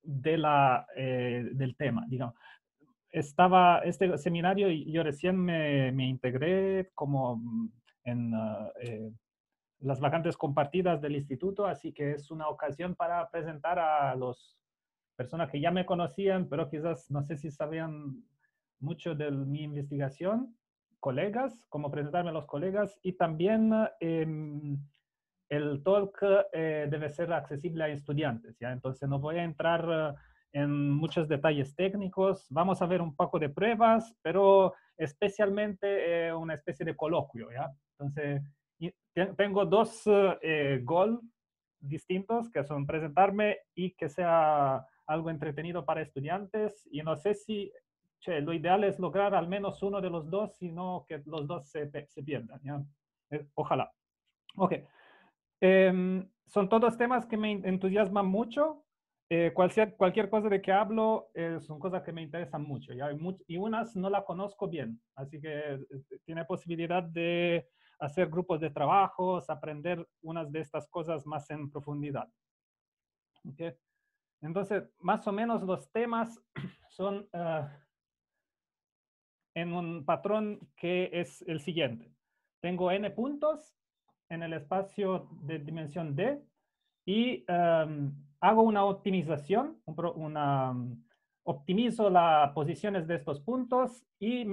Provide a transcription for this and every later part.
del tema, digamos. Este seminario y yo recién me integré como en las vacantes compartidas del instituto, así que es una ocasión para presentar a las personas que ya me conocían, pero quizás no sé si sabían mucho de mi investigación, colegas, como presentarme a los colegas, y también el talk debe ser accesible a estudiantes, ¿ya? Entonces no voy a entrar en muchos detalles técnicos, vamos a ver un poco de pruebas, pero especialmente una especie de coloquio, ¿ya? Entonces, tengo dos goals distintos, que son presentarme y que sea algo entretenido para estudiantes, y no sé si lo ideal es lograr al menos uno de los dos, sino que los dos se pierdan, ¿ya? Ojalá. Ok. Son todos temas que me entusiasman mucho. Cualquier cosa de que hablo son cosas que me interesan mucho, ¿ya? Y unas no la conozco bien, así que tiene posibilidad de hacer grupos de trabajos, aprender unas de estas cosas más en profundidad. ¿Okay? Entonces, más o menos los temas son en un patrón que es el siguiente. Tengo n puntos en el espacio de dimensión d y hago una optimización, optimizo las posiciones de estos puntos y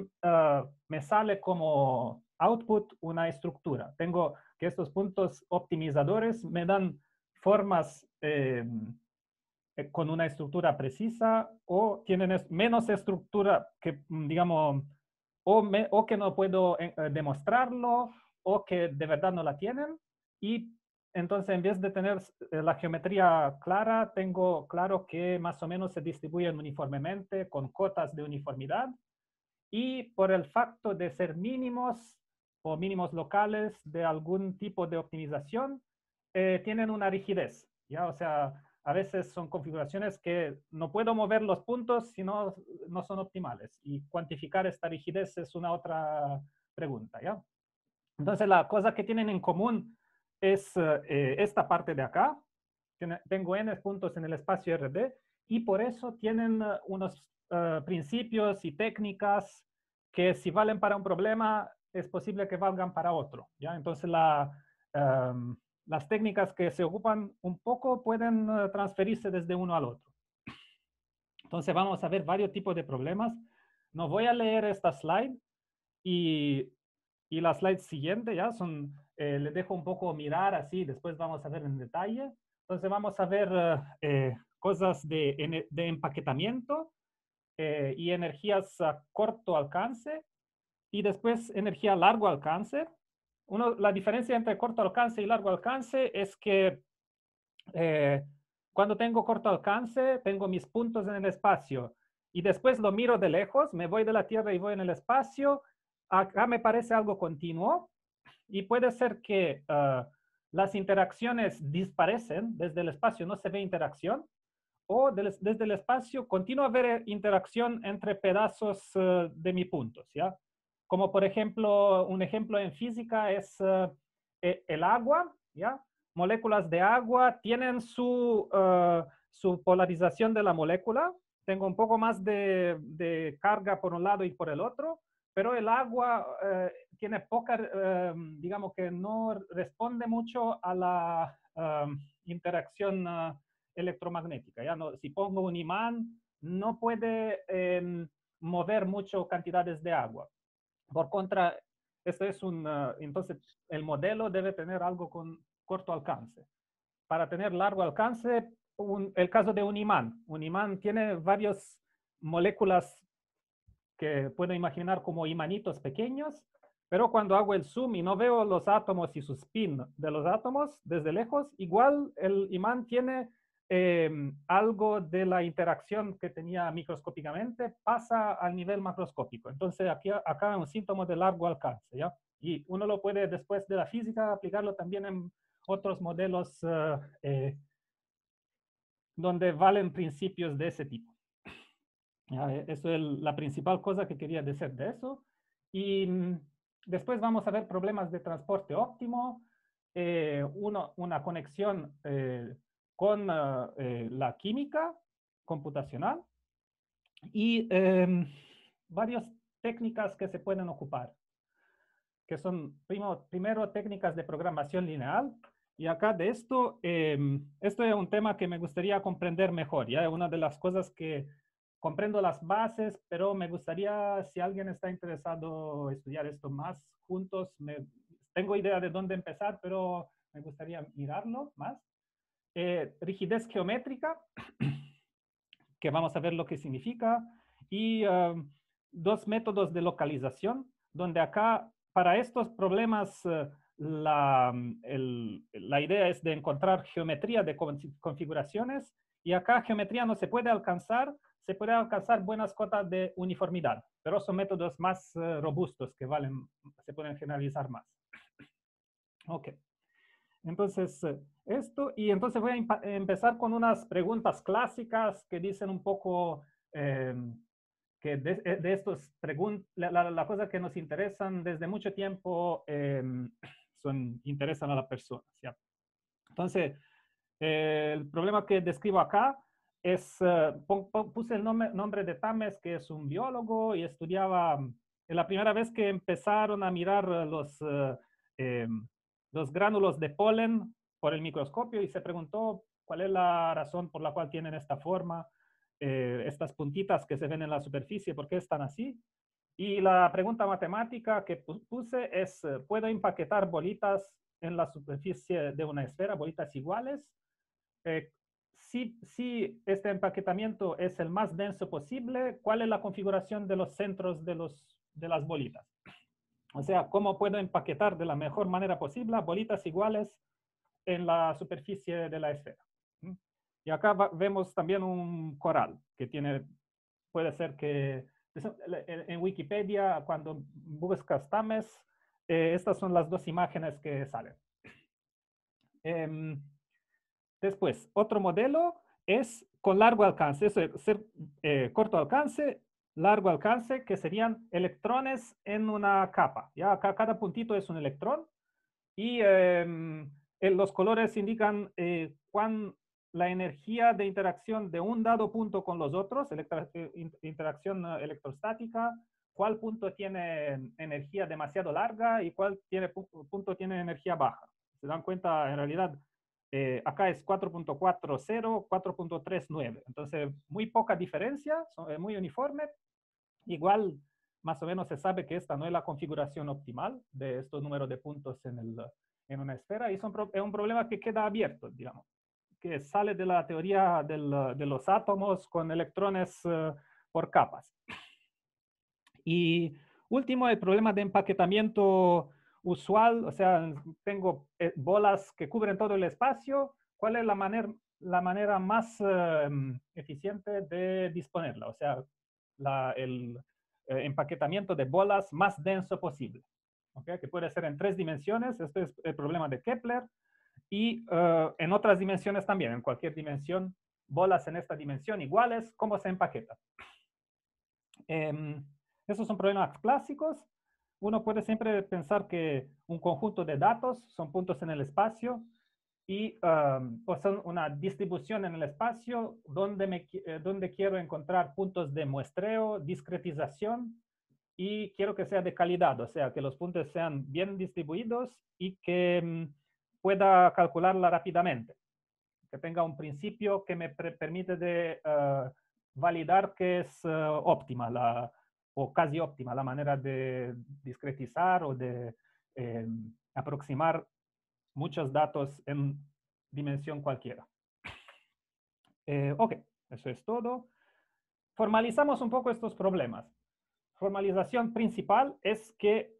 me sale como output una estructura. Tengo que estos puntos optimizadores me dan formas con una estructura precisa o tienen menos estructura que, digamos, o que no puedo demostrarlo o que de verdad no la tienen. Y entonces, en vez de tener la geometría clara, tengo claro que más o menos se distribuyen uniformemente con cotas de uniformidad. Y por el facto de ser mínimos o mínimos locales de algún tipo de optimización, tienen una rigidez, ¿ya? O sea, a veces son configuraciones que no puedo mover los puntos si no son optimales. Y cuantificar esta rigidez es una otra pregunta, ¿ya? Entonces, la cosa que tienen en común es esta parte de acá. Tengo n puntos en el espacio RD y por eso tienen unos principios y técnicas que si valen para un problema, es posible que valgan para otro, ¿ya? Entonces, las técnicas que se ocupan un poco pueden transferirse desde uno al otro. Entonces, vamos a ver varios tipos de problemas. No voy a leer esta slide y la slide siguiente ya son, les dejo un poco mirar así, después vamos a ver en detalle. Entonces vamos a ver cosas de empaquetamiento y energías a corto alcance y después energía a largo alcance. La diferencia entre corto alcance y largo alcance es que cuando tengo corto alcance, tengo mis puntos en el espacio y después lo miro de lejos, me voy de la Tierra y voy en el espacio. Acá me parece algo continuo y puede ser que las interacciones disparecen desde el espacio, no se ve interacción, o desde el espacio continúa a haber interacción entre pedazos de mis puntos, ¿ya? Como por ejemplo, un ejemplo en física es el agua, ¿ya? Moléculas de agua tienen su polarización de la molécula. Tengo un poco más de carga por un lado y por el otro, pero el agua tiene poca, digamos que no responde mucho a la interacción electromagnética. ¿Ya? No, si pongo un imán, no puede mover mucho cantidades de agua. Por contra, este es entonces el modelo debe tener algo con corto alcance. Para tener largo alcance, el caso de un imán. Un imán tiene varias moléculas que puedo imaginar como imanitos pequeños, pero cuando hago el zoom y no veo los átomos y su spin de los átomos desde lejos, igual el imán tiene algo de la interacción que tenía microscópicamente pasa al nivel macroscópico. Entonces, acá un síntoma de largo alcance, ¿ya? Y uno lo puede, después de la física, aplicarlo también en otros modelos donde valen principios de ese tipo. Eso es la principal cosa que quería decir de eso. Y después vamos a ver problemas de transporte óptimo, una conexión con la química computacional y varias técnicas que se pueden ocupar, que son primero técnicas de programación lineal. Y acá de esto, esto es un tema que me gustaría comprender mejor. Ya una de las cosas que comprendo las bases, pero me gustaría, si alguien está interesado en estudiar esto más juntos, tengo idea de dónde empezar, pero me gustaría mirarlo más. Rigidez geométrica, que vamos a ver lo que significa, y dos métodos de localización, donde acá, para estos problemas, la idea es de encontrar geometría de configuraciones, y acá geometría no se puede alcanzar buenas cotas de uniformidad, pero son métodos más robustos que se pueden generalizar más. Ok. Entonces, esto, y entonces voy a empezar con unas preguntas clásicas que dicen un poco que de estos preguntas, la cosa que nos interesan desde mucho tiempo interesan a la persona. ¿Sí? Entonces, el problema que describo acá es, puse el nombre de Tames, que es un biólogo y estudiaba, la primera vez que empezaron a mirar los gránulos de polen por el microscopio y se preguntó cuál es la razón por la cual tienen esta forma, estas puntitas que se ven en la superficie, ¿por qué están así? Y la pregunta matemática que puse es, ¿puedo empaquetar bolitas en la superficie de una esfera, bolitas iguales? Si este empaquetamiento es el más denso posible, ¿cuál es la configuración de los centros de las bolitas? O sea, ¿cómo puedo empaquetar de la mejor manera posible bolitas iguales en la superficie de la esfera? Y acá vemos también un coral que puede ser que en Wikipedia, cuando buscas Tames, estas son las dos imágenes que salen. Después, otro modelo es con largo alcance, eso es corto alcance, largo alcance, que serían electrones en una capa. ¿Ya? Acá cada puntito es un electrón y los colores indican la energía de interacción de un dado punto con los otros, interacción electrostática, cuál punto tiene energía demasiado larga y cuál punto tiene energía baja. Se dan cuenta, en realidad, acá es 4.40, 4.39. Entonces, muy poca diferencia, muy uniforme. Igual, más o menos se sabe que esta no es la configuración optimal de estos números de puntos en una esfera y es un problema que queda abierto, digamos, que sale de la teoría de los átomos con electrones por capas. Y último, el problema de empaquetamiento usual, o sea, tengo bolas que cubren todo el espacio. ¿Cuál es la manera más eficiente de disponerla? O sea, el empaquetamiento de bolas más denso posible, ¿okay? Que puede ser en 3 dimensiones. Este es el problema de Kepler. Y en otras dimensiones también, en cualquier dimensión, bolas en esta dimensión iguales, ¿cómo se empaqueta? Esos son problemas clásicos. Uno puede siempre pensar que un conjunto de datos son puntos en el espacio y o son una distribución en el espacio donde quiero encontrar puntos de muestreo, discretización y quiero que sea de calidad, o sea, que los puntos sean bien distribuidos y que pueda calcularla rápidamente, que tenga un principio que me permite de validar que es óptima o casi óptima la manera de discretizar o de aproximar muchos datos en dimensión cualquiera. Ok, eso es todo. Formalizamos un poco estos problemas. Formalización principal es que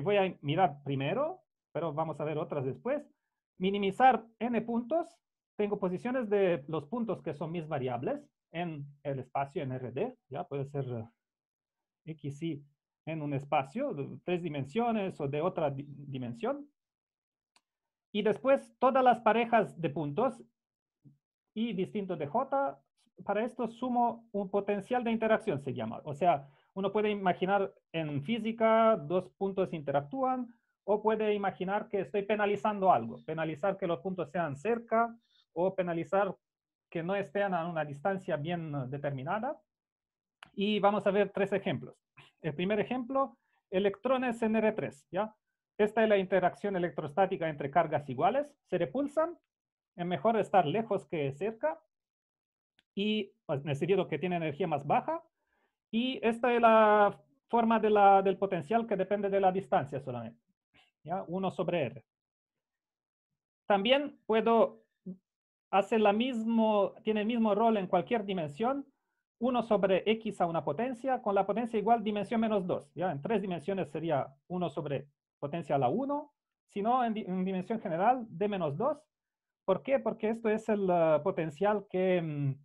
voy a mirar primero, pero vamos a ver otras después. Minimizar n puntos. Tengo posiciones de los puntos que son mis variables en el espacio en RD. Ya puede ser x, y en un espacio de 3 dimensiones o de otra dimensión. Y después todas las parejas de puntos y distinto de j. Para esto sumo un potencial de interacción, se llama. O sea, uno puede imaginar en física 2 puntos interactúan o puede imaginar que estoy penalizando algo. Penalizar que los puntos sean cerca o penalizar que no estén a una distancia bien determinada. Y vamos a ver 3 ejemplos. El primer ejemplo, electrones en R3, ¿ya? Esta es la interacción electrostática entre cargas iguales. Se repulsan, es mejor estar lejos que cerca, y pues, en el sentido que tiene energía más baja. Y esta es la forma del potencial que depende de la distancia solamente, ¿ya? 1 sobre R. También puedo hacer tiene el mismo rol en cualquier dimensión, 1 sobre x a una potencia, con la potencia igual dimensión menos 2. ¿Ya? En 3 dimensiones sería 1 sobre potencia a la 1, si no, en dimensión general, d menos 2. ¿Por qué? Porque esto es el potencial que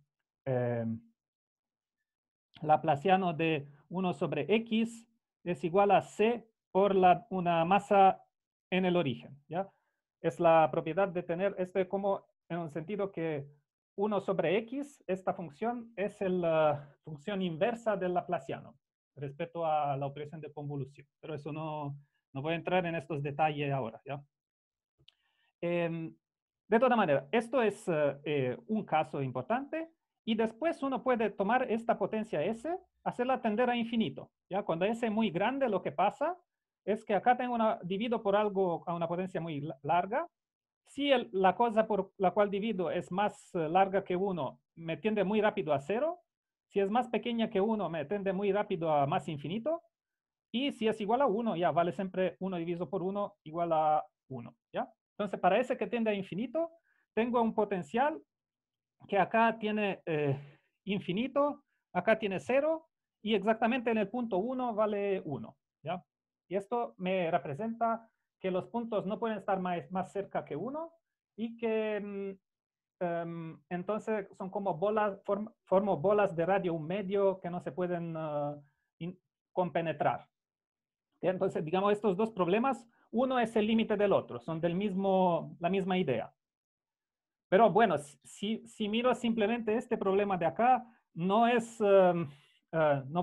laplaciano de 1 sobre x es igual a c por una masa en el origen. ¿Ya? Es la propiedad de tener este como en un sentido que 1 sobre x, esta función es la función inversa del laplaciano respecto a la operación de convolución. Pero eso no voy a entrar en estos detalles ahora. ¿Ya? De todas maneras, esto es un caso importante. Y después uno puede tomar esta potencia S, hacerla tender a infinito. ¿Ya? Cuando S es muy grande, lo que pasa es que acá tengo divido por algo a una potencia muy larga. Si la cosa por la cual divido es más larga que 1, me tiende muy rápido a 0. Si es más pequeña que 1, me tiende muy rápido a más infinito. Y si es igual a 1, ya vale siempre 1 dividido por 1 igual a 1. ¿Ya? Entonces, para ese que tiende a infinito, tengo un potencial que acá tiene infinito, acá tiene 0, y exactamente en el punto 1 vale 1. ¿Ya? Y esto me representa que los puntos no pueden estar más cerca que 1 y que entonces son como bolas, formo bolas de radio medio que no se pueden compenetrar. Entonces, digamos, estos dos problemas, uno es el límite del otro, son la misma idea. Pero bueno, si miro simplemente este problema de acá, no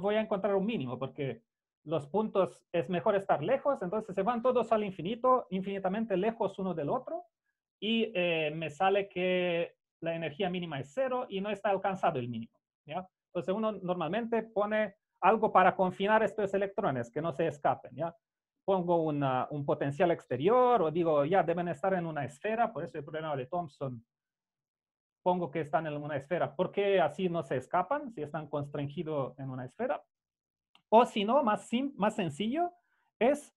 voy a encontrar un mínimo, porque los puntos es mejor estar lejos, entonces se van todos al infinito, infinitamente lejos uno del otro, y me sale que la energía mínima es 0 y no está alcanzado el mínimo. ¿Ya? Entonces uno normalmente pone algo para confinar estos electrones, que no se escapen. ¿Ya? Pongo un potencial exterior o digo, ya deben estar en una esfera, por eso el problema de Thomson pongo que están en una esfera, porque así no se escapan si están constreñidos en una esfera. O si no, más sencillo es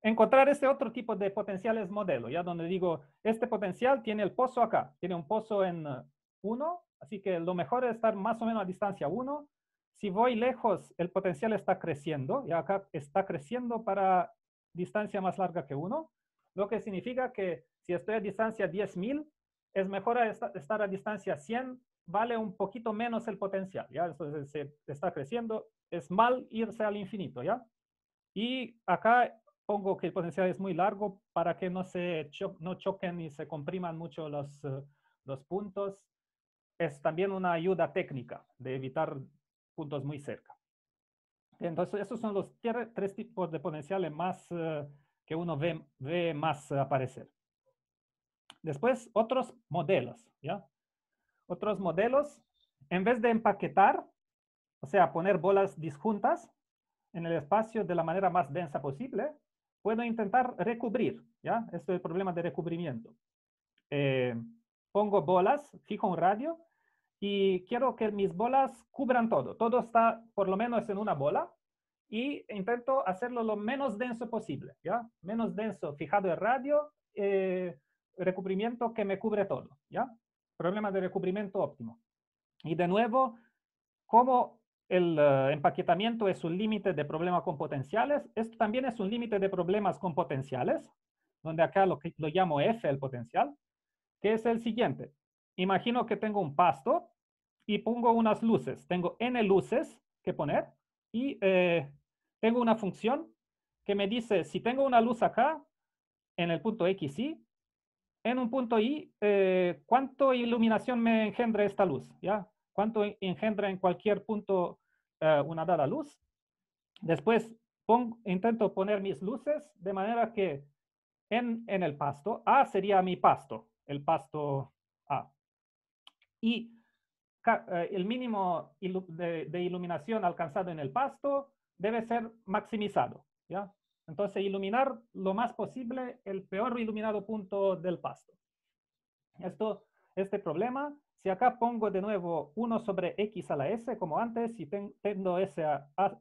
encontrar este otro tipo de potenciales modelo, ya donde digo, este potencial tiene el pozo acá, tiene un pozo en 1, así que lo mejor es estar más o menos a distancia 1. Si voy lejos, el potencial está creciendo, y acá está creciendo para distancia más larga que 1, lo que significa que si estoy a distancia 10.000, es mejor estar a distancia 100, vale un poquito menos el potencial, ¿ya? Entonces se está creciendo, es mal irse al infinito, ¿ya? Y acá pongo que el potencial es muy largo para que no choquen y se compriman mucho los puntos. Es también una ayuda técnica de evitar puntos muy cerca. Entonces, esos son los 3 tipos de potenciales más que uno ve más aparecer. Después, otros modelos, ¿ya? Otros modelos, en vez de empaquetar, o sea, poner bolas disjuntas en el espacio de la manera más densa posible, puedo intentar recubrir, ¿ya? Este es el problema de recubrimiento. Pongo bolas, fijo un radio y quiero que mis bolas cubran todo. Todo está por lo menos en una bola y intento hacerlo lo menos denso posible, ¿ya? Menos denso, fijado el radio, recubrimiento que me cubre todo, ¿ya? Problema de recubrimiento óptimo. Y de nuevo, como el empaquetamiento es un límite de problemas con potenciales, esto también es un límite de problemas con potenciales, donde acá lo llamo F, el potencial, que es el siguiente. Imagino que tengo un pasto y pongo unas luces. Tengo n luces que poner y tengo una función que me dice, si tengo una luz acá, en el punto X, Y, en un punto Y, ¿cuánto iluminación me engendra esta luz? ¿Ya? ¿Cuánto engendra en cualquier punto una dada luz? Después intento poner mis luces de manera que en el pasto, A sería mi pasto, el pasto A. y el mínimo de iluminación alcanzado en el pasto debe ser maximizado, ¿ya? Entonces, iluminar lo más posible el peor iluminado punto del pasto. Este problema, si acá pongo de nuevo 1 sobre x a la s, como antes, si tendo s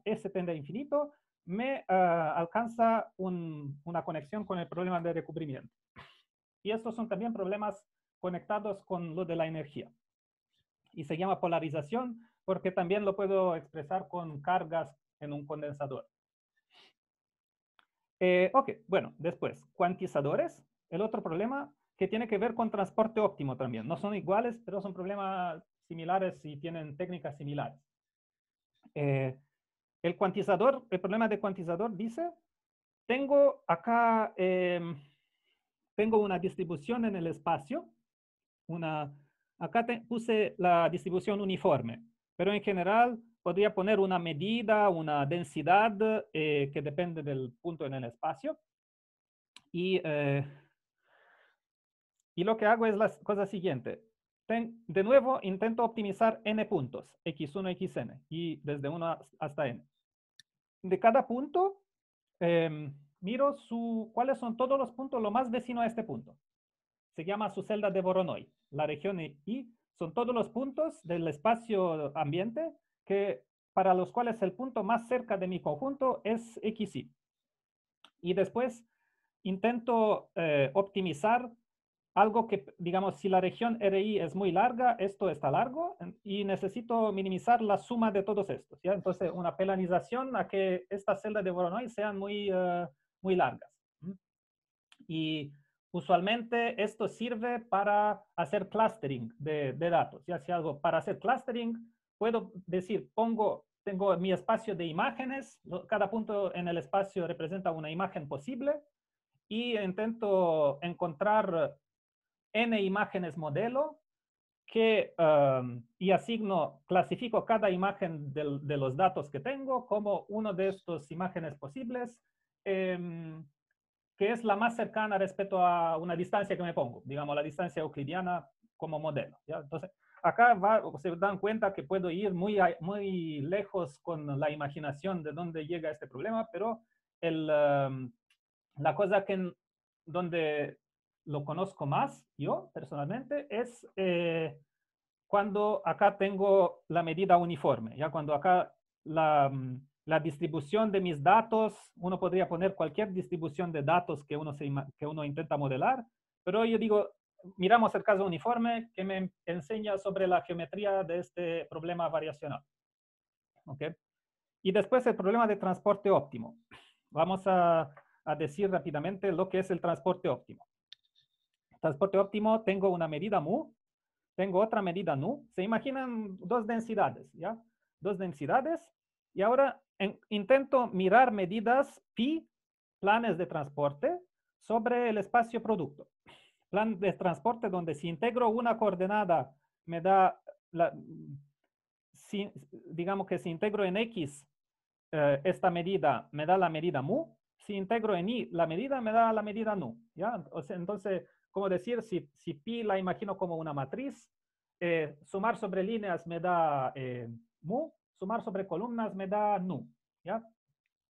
s tende a infinito, me alcanza una conexión con el problema de recubrimiento. Y estos son también problemas conectados con lo de la energía. Y se llama polarización porque también lo puedo expresar con cargas en un condensador. Ok, bueno, después, cuantizadores. El otro problema que tiene que ver con transporte óptimo también. No son iguales, pero son problemas similares y tienen técnicas similares. El cuantizador, el problema de cuantizador dice, tengo acá, tengo una distribución en el espacio, acá puse la distribución uniforme, pero en general podría poner una medida, una densidad que depende del punto en el espacio. Y lo que hago es la cosa siguiente. De nuevo, intento optimizar n puntos, x1, xn, y desde 1 hasta n. De cada punto, miro cuáles son todos los puntos lo más vecino a este punto. Se llama su celda de Voronoi. La región I son todos los puntos del espacio ambiente para los cuales el punto más cerca de mi conjunto es xi. Y después intento optimizar algo que, digamos, si la región RI es muy larga, esto está largo y necesito minimizar la suma de todos estos, ¿ya? Entonces, una penalización a que estas celdas de Voronoi sean muy largas. Y usualmente esto sirve para hacer clustering de datos. Ya si algo para hacer clustering, puedo decir, tengo mi espacio de imágenes, cada punto en el espacio representa una imagen posible y intento encontrar n imágenes modelo y clasifico cada imagen de los datos que tengo como uno de estos imágenes posibles, que es la más cercana respecto a una distancia que me pongo, digamos la distancia euclidiana como modelo, ¿ya? Entonces, acá se dan cuenta que puedo ir muy lejos con la imaginación de dónde llega este problema, pero la cosa donde lo conozco más yo personalmente es cuando acá tengo la medida uniforme, ya cuando acá la distribución de mis datos, uno podría poner cualquier distribución de datos que uno intenta modelar, pero yo digo, miramos el caso uniforme que me enseña sobre la geometría de este problema variacional. ¿Ok? Y después el problema de transporte óptimo. Vamos a decir rápidamente lo que es el transporte óptimo. Transporte óptimo, tengo una medida mu, tengo otra medida nu. Se imaginan dos densidades, ¿ya? Dos densidades. Y ahora intento mirar medidas pi, planes de transporte, sobre el espacio producto. Plan de transporte donde si integro una coordenada me da, digamos que si integro en x esta medida me da la medida mu, si integro en y la medida me da la medida nu, ¿ya? O sea, entonces, como decir, si pi la imagino como una matriz, sumar sobre líneas me da mu, sumar sobre columnas me da nu, ¿ya?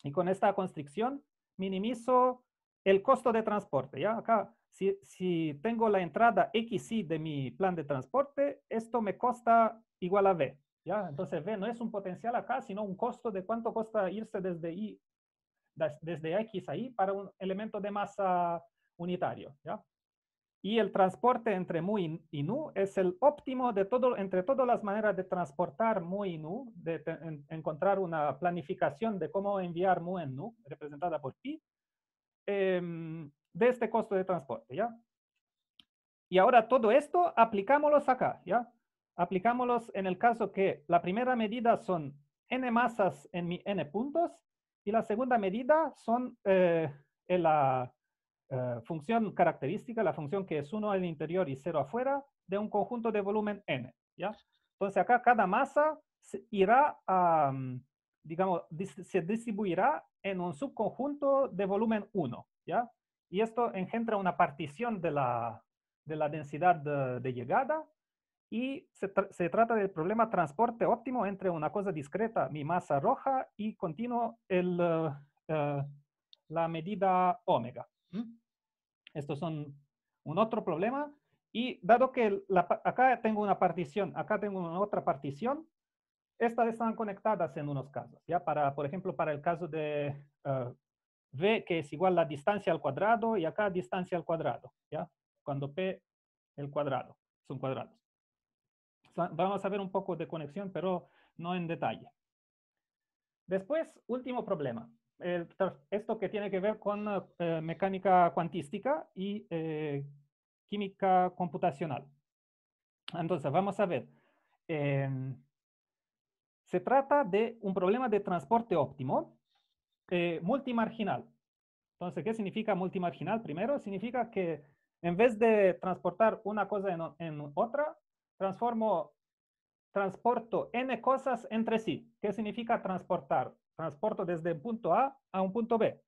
Y con esta constricción minimizo el costo de transporte, ¿ya? Acá, si tengo la entrada xi de mi plan de transporte, esto me costa igual a v, ¿ya? Entonces v no es un potencial acá, sino un costo de cuánto cuesta irse desde x a y para un elemento de masa unitario, ¿ya? Y el transporte entre mu y nu es el óptimo de entre todas las maneras de transportar mu y nu, de encontrar una planificación de cómo enviar mu en nu, representada por pi, de este costo de transporte, ¿ya? Y ahora todo esto aplicámoslos acá, ¿ya? Aplicámoslos en el caso que la primera medida son n masas en mi n puntos y la segunda medida son la función característica, la función que es 1 al interior y 0 afuera, de un conjunto de volumen n, ¿ya? Entonces acá cada masa irá a, digamos, se distribuirá en un subconjunto de volumen 1, ¿ya? Y esto engendra una partición de la densidad de llegada Y se trata del problema transporte óptimo entre una cosa discreta, mi masa roja, y continuo la medida omega. Estos son un otro problema. Y dado que acá tengo una partición, acá tengo una otra partición, estas están conectadas en unos casos. ¿Ya? Por ejemplo, para el caso de V, que es igual a la distancia al cuadrado, y acá distancia al cuadrado. ¿Ya? Cuando P el cuadrado son cuadrados. Vamos a ver un poco de conexión, pero no en detalle. Después, último problema. Esto que tiene que ver con mecánica cuantística y química computacional. Entonces, vamos a ver. Se trata de un problema de transporte óptimo multimarginal. Entonces, ¿qué significa multimarginal? Primero, significa que en vez de transportar una cosa en otra, transporto n cosas entre sí. ¿Qué significa transportar? Transporto desde un punto A un punto B.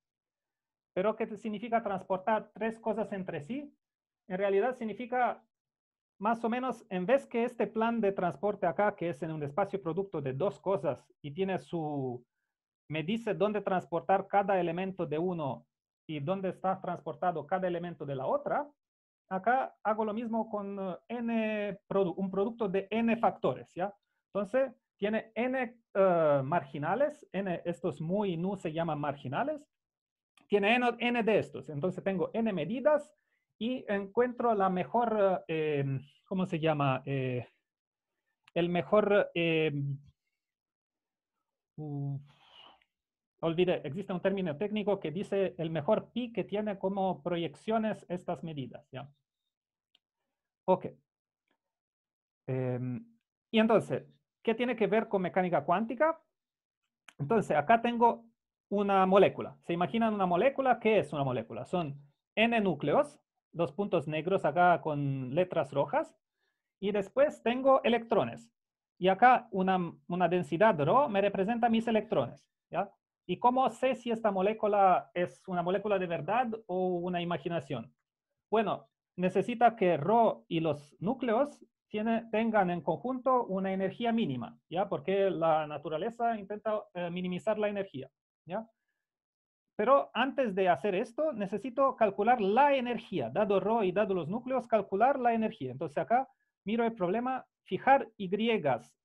Pero ¿qué significa transportar tres cosas entre sí? En realidad significa más o menos, en vez que este plan de transporte acá, que es en un espacio producto de dos cosas y me dice dónde transportar cada elemento de uno y dónde está transportado cada elemento de la otra, acá hago lo mismo con un producto de n factores, ¿ya? Entonces, tiene n marginales, estos mu y nu se llaman marginales, tiene n de estos, entonces tengo n medidas y encuentro la mejor, ¿cómo se llama? El mejor, olvidé, existe un término técnico que dice el mejor pi que tiene como proyecciones estas medidas, ¿ya? Ok. Y entonces, ¿qué tiene que ver con mecánica cuántica? Entonces, acá tengo una molécula. ¿Se imaginan una molécula? ¿Qué es una molécula? Son n núcleos, los puntos negros acá con letras rojas, y después tengo electrones. Y acá una densidad ρ me representa mis electrones, ¿ya? ¿Y cómo sé si esta molécula es una molécula de verdad o una imaginación? Bueno, necesita que ρ y los núcleos tengan en conjunto una energía mínima, ¿ya? Porque la naturaleza intenta minimizar la energía, ¿ya? Pero antes de hacer esto, necesito calcular la energía. Dado ρ y dado los núcleos, calcular la energía. Entonces acá miro el problema, fijar Y,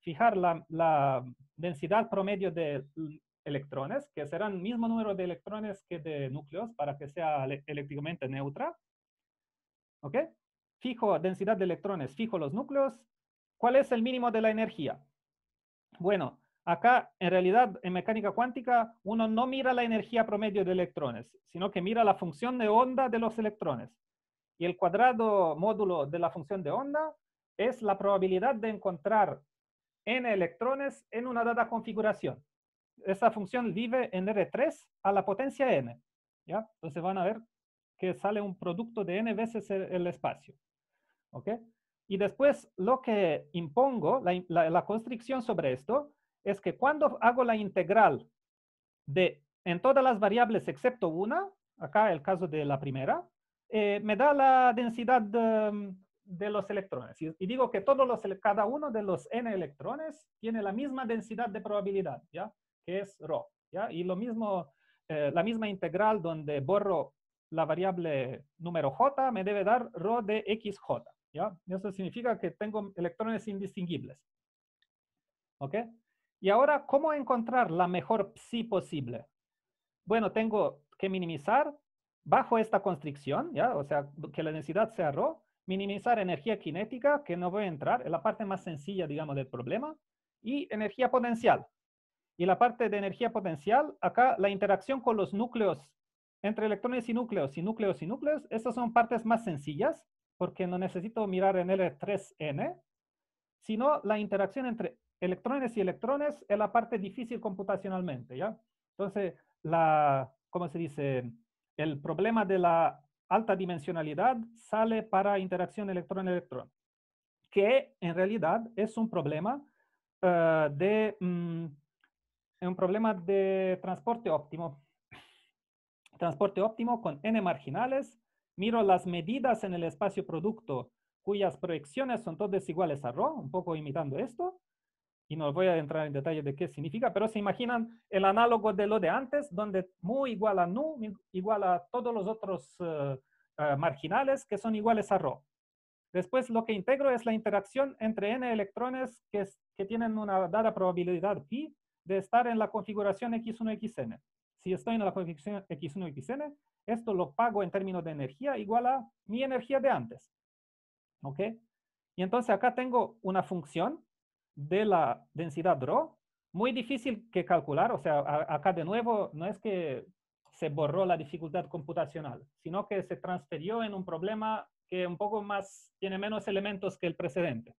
fijar la densidad promedio de electrones, que serán el mismo número de electrones que de núcleos para que sea eléctricamente neutra. ¿Ok? Fijo densidad de electrones, fijo los núcleos. ¿Cuál es el mínimo de la energía? Bueno, acá en realidad en mecánica cuántica uno no mira la energía promedio de electrones, sino que mira la función de onda de los electrones. Y el cuadrado módulo de la función de onda es la probabilidad de encontrar n electrones en una dada configuración. Esa función vive en R3 a la potencia n. ¿Ya? Entonces van a ver que sale un producto de n veces el espacio. ¿Ok? Y después lo que impongo, la constricción sobre esto, es que cuando hago la integral en todas las variables excepto una, acá el caso de la primera, me da la densidad de los electrones. Y digo que cada uno de los n electrones tiene la misma densidad de probabilidad, ¿ya? Que es ρ, ¿ya? Y lo mismo, la misma integral donde borro la variable número j me debe dar ρ de xj, ¿ya? Eso significa que tengo electrones indistinguibles. ¿Ok? Y ahora, ¿cómo encontrar la mejor psi posible? Bueno, tengo que minimizar bajo esta constricción, ¿ya? O sea, que la densidad sea ρ, minimizar energía cinética, que no voy a entrar, es la parte más sencilla, digamos, del problema, y energía potencial. Y la parte de energía potencial, acá la interacción con los núcleos, entre electrones y núcleos, y núcleos y núcleos, estas son partes más sencillas, porque no necesito mirar en L3N, sino la interacción entre electrones y electrones es la parte difícil computacionalmente, ¿ya? Entonces, ¿cómo se dice? El problema de la alta dimensionalidad sale para interacción electrón-electrón, que en realidad es un problema un problema de transporte óptimo. Transporte óptimo con n marginales. Miro las medidas en el espacio producto cuyas proyecciones son todas iguales a ρ, un poco imitando esto. Y no voy a entrar en detalle de qué significa, pero se imaginan el análogo de lo de antes, donde mu igual a nu, igual a todos los otros marginales que son iguales a ρ. Después lo que integro es la interacción entre n electrones que tienen una dada probabilidad pi de estar en la configuración x1, xn. Si estoy en la configuración x1, xn, esto lo pago en términos de energía igual a mi energía de antes. ¿Ok? Y entonces acá tengo una función de la densidad ρ, muy difícil que calcular, o sea, acá de nuevo no es que se borró la dificultad computacional, sino que se transfirió en un problema que un poco más, tiene menos elementos que el precedente.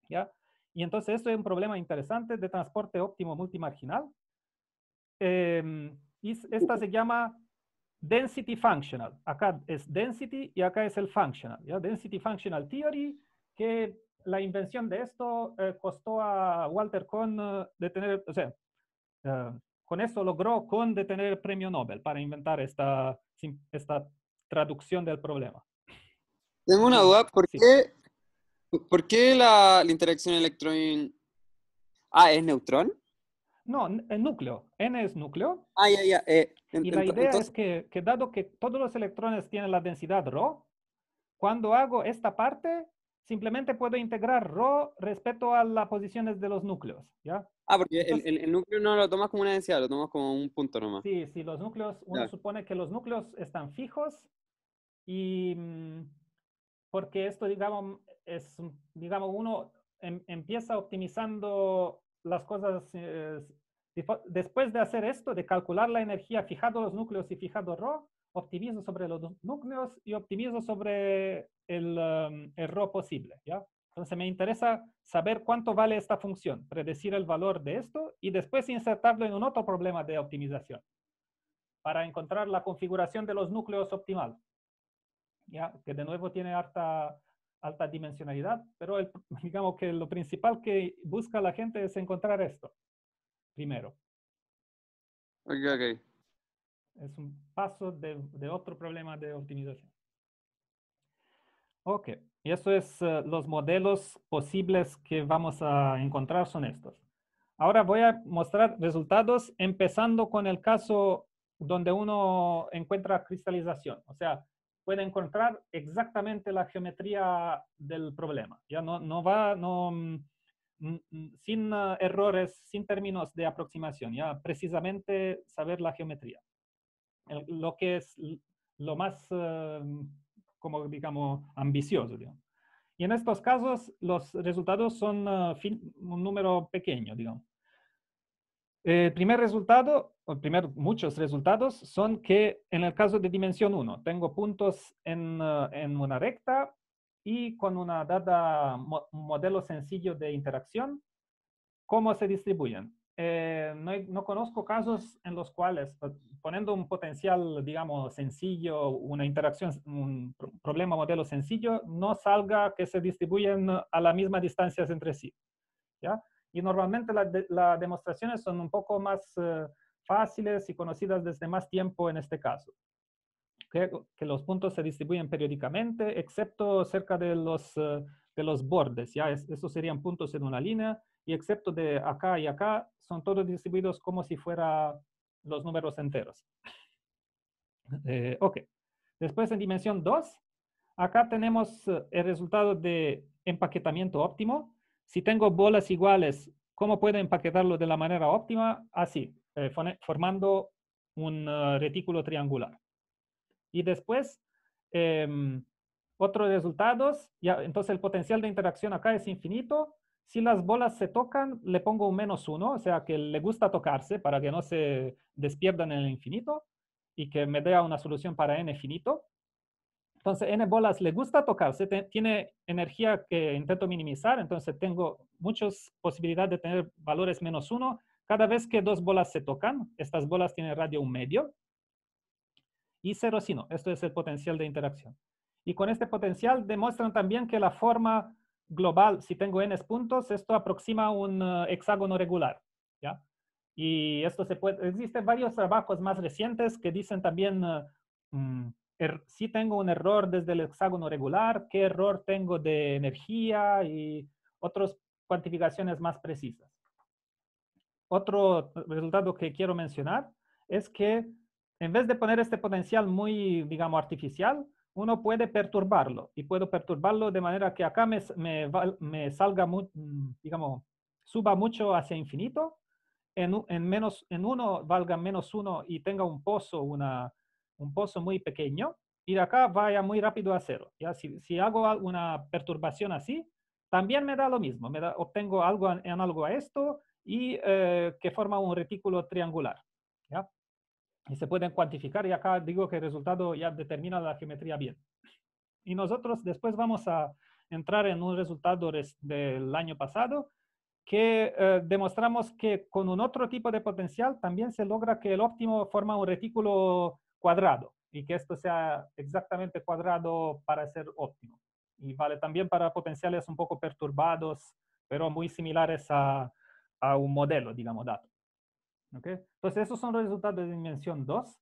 ¿Ya? Y entonces esto es un problema interesante de transporte óptimo multimarginal. Y esta se llama density functional. Acá es density y acá es el functional. ¿Ya? Density functional theory, que la invención de esto costó a Walter Kohn de tener, o sea, con esto logró Kohn de tener el premio Nobel para inventar esta traducción del problema. Tengo una Y, duda, sí. ¿por qué la interacción electrón... Ah, ¿es neutrón? No, el núcleo. N es núcleo. Ah, ya, ya. Y la idea es Entonces, que dado que todos los electrones tienen la densidad ρ, cuando hago esta parte, simplemente puedo integrar ρ respecto a las posiciones de los núcleos, ¿ya? porque Entonces, el núcleo no lo tomas como una densidad, lo tomas como un punto nomás. sí, los núcleos, uno Ya. supone que los núcleos están fijos y porque esto, digamos, digamos, uno empieza optimizando las cosas después de hacer esto, de calcular la energía fijando los núcleos y fijando ρ, optimizo sobre los núcleos y optimizo sobre el ρ posible, ¿ya? Entonces me interesa saber cuánto vale esta función, predecir el valor de esto y después insertarlo en un otro problema de optimización para encontrar la configuración de los núcleos optimal, ¿ya? Que de nuevo tiene alta dimensionalidad, pero digamos que lo principal que busca la gente es encontrar esto primero. Ok, ok. Es un paso de otro problema de optimización. Ok, y eso es los modelos posibles que vamos a encontrar son estos. Ahora voy a mostrar resultados empezando con el caso donde uno encuentra cristalización. O sea, puede encontrar exactamente la geometría del problema. Ya no va, sin errores, sin términos de aproximación. Ya precisamente saber la geometría. Lo que es lo más, como digamos, ambicioso, digamos. Y en estos casos, los resultados son un número pequeño, digamos. El primer resultado, o muchos resultados, son que en el caso de dimensión 1, tengo puntos en una recta y con una dada modelo sencillo de interacción, ¿cómo se distribuyen? No conozco casos en los cuales, poniendo un potencial, digamos, sencillo, una interacción, un problema modelo sencillo, no salga que se distribuyen a las mismas distancias entre sí, ¿ya? Y normalmente las demostraciones son un poco más fáciles y conocidas desde más tiempo en este caso. Que los puntos se distribuyen periódicamente, excepto cerca de los bordes, ¿ya? Esos serían puntos en una línea, y excepto de acá y acá, son todos distribuidos como si fueran los números enteros. Ok. Después en dimensión 2, acá tenemos el resultado de empaquetamiento óptimo. Si tengo bolas iguales, ¿cómo puedo empaquetarlo de la manera óptima? Así, formando un retículo triangular. Y después, otros resultados, ya, entonces el potencial de interacción acá es infinito. Si las bolas se tocan, le pongo un -1, o sea que le gusta tocarse para que no se despierdan en el infinito y que me dé una solución para n finito. Entonces, n bolas le gusta tocarse, tiene energía que intento minimizar, entonces tengo muchas posibilidades de tener valores -1. Cada vez que dos bolas se tocan, estas bolas tienen radio 1/2. Y 0 si no. Esto es el potencial de interacción. Y con este potencial demuestran también que la forma global, si tengo n puntos, esto aproxima un hexágono regular, ¿ya? Y esto existen varios trabajos más recientes que dicen también si tengo un error desde el hexágono regular, qué error tengo de energía y otras cuantificaciones más precisas. Otro resultado que quiero mencionar es que en vez de poner este potencial muy, digamos, artificial, uno puede perturbarlo y puedo perturbarlo de manera que acá me salga, digamos, suba mucho hacia infinito, en uno valga -1 y tenga un pozo, un pozo muy pequeño, y de acá vaya muy rápido a 0. ¿Ya? Si hago una perturbación así, también me da lo mismo, obtengo algo análogo a esto y que forma un retículo triangular. ¿Ya? Y se pueden cuantificar y acá digo que el resultado ya determina la geometría bien. Y nosotros después vamos a entrar en un resultado del año pasado que demostramos que con un otro tipo de potencial también se logra que el óptimo forma un retículo cuadrado y que esto sea exactamente cuadrado para ser óptimo. Y vale también para potenciales un poco perturbados, pero muy similares a un modelo, digamos, dato. ¿Okay? Entonces, esos son los resultados de dimensión 2.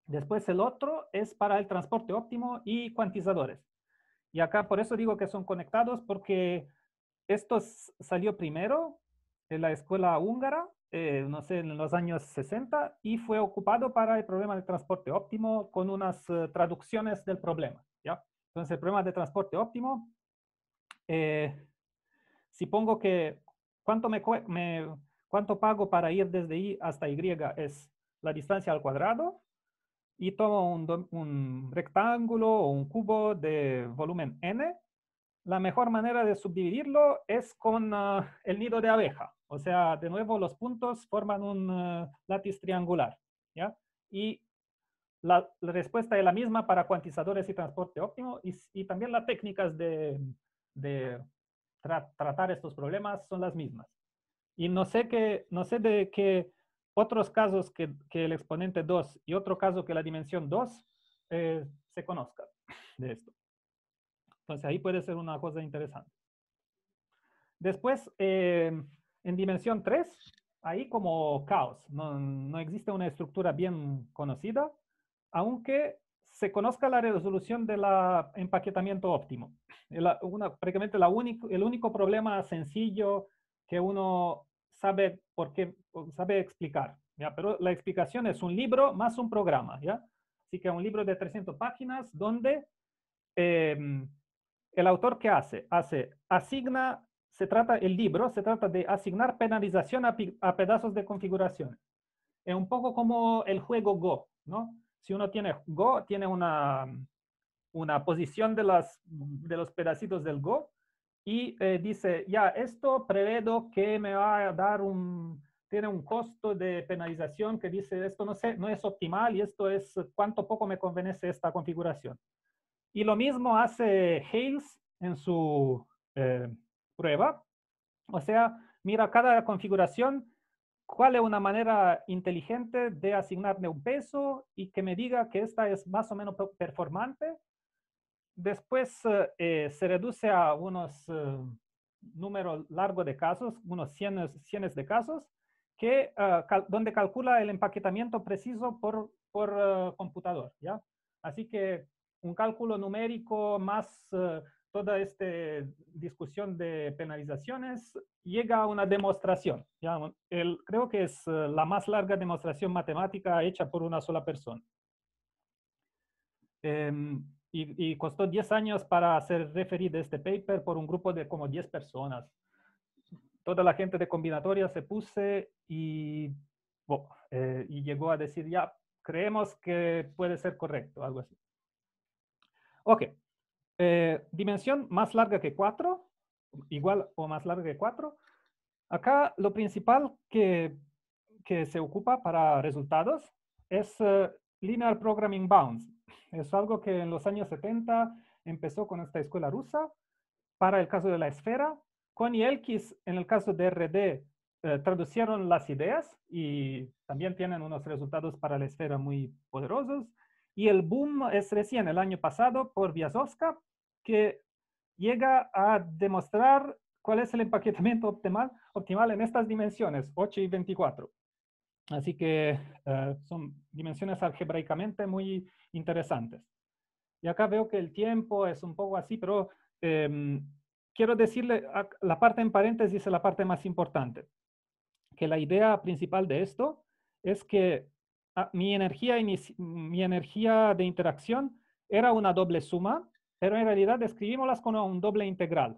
Después el otro es para el transporte óptimo y cuantizadores. Y acá por eso digo que son conectados, porque esto salió primero en la escuela húngara, no sé, en los años 60, y fue ocupado para el problema de transporte óptimo con unas traducciones del problema. ¿Ya? Entonces, el problema de transporte óptimo, si pongo que cuánto pago para ir desde Y hasta Y es la distancia al cuadrado, y tomo un rectángulo o un cubo de volumen n, la mejor manera de subdividirlo es con el nido de abeja. O sea, de nuevo, los puntos forman un látiz triangular. ¿Ya? Y la respuesta es la misma para cuantizadores y transporte óptimo, y también las técnicas de tratar estos problemas son las mismas. Y no sé de qué otros casos que el exponente 2 y otro caso que la dimensión 2 se conozca de esto. Entonces ahí puede ser una cosa interesante. Después, en dimensión 3, ahí como caos. No existe una estructura bien conocida, aunque se conozca la resolución del empaquetamiento óptimo. Prácticamente el único problema sencillo que uno sabe sabe explicar. ¿Ya? Pero la explicación es un libro más un programa. ¿Ya? Así que un libro de 300 páginas donde el autor, ¿qué hace? El libro se trata de asignar penalización a pedazos de configuración. Es un poco como el juego Go, ¿no? Si uno tiene Go, tiene una posición de los pedacitos del Go y dice, ya, esto prevedo que me va a dar tiene un costo de penalización que dice, esto no es optimal y esto es cuánto poco me convence esta configuración. Y lo mismo hace Hales en su prueba. O sea, mira cada configuración, cuál es una manera inteligente de asignarle un peso y que me diga que esta es más o menos performante. Después se reduce a unos números largos de casos, unos cienes de casos, donde calcula el empaquetamiento preciso por computador. ¿Ya? Así que un cálculo numérico más toda esta discusión de penalizaciones llega a una demostración. ¿Ya? Creo que es la más larga demostración matemática hecha por una sola persona. Y costó 10 años para hacer referir de este paper por un grupo de como 10 personas. Toda la gente de combinatoria se puse y llegó a decir, ya, creemos que puede ser correcto, algo así. Ok. Dimensión más larga que 4, igual o más larga que 4. Acá lo principal que se ocupa para resultados es Linear Programming Bounds. Es algo que en los años 70 empezó con esta escuela rusa para el caso de la esfera. Con Yelkis, en el caso de RD, traducieron las ideas y también tienen unos resultados para la esfera muy poderosos. Y el boom es recién, el año pasado, por Vyazovska, que llega a demostrar cuál es el empaquetamiento optimal en estas dimensiones, 8 y 24. Así que son dimensiones algebraicamente muy interesantes. Y acá veo que el tiempo es un poco así, pero quiero decirle, la parte en paréntesis es la parte más importante, que la idea principal de esto es que mi energía de interacción era una doble suma, pero en realidad escribimoslas como un doble integral.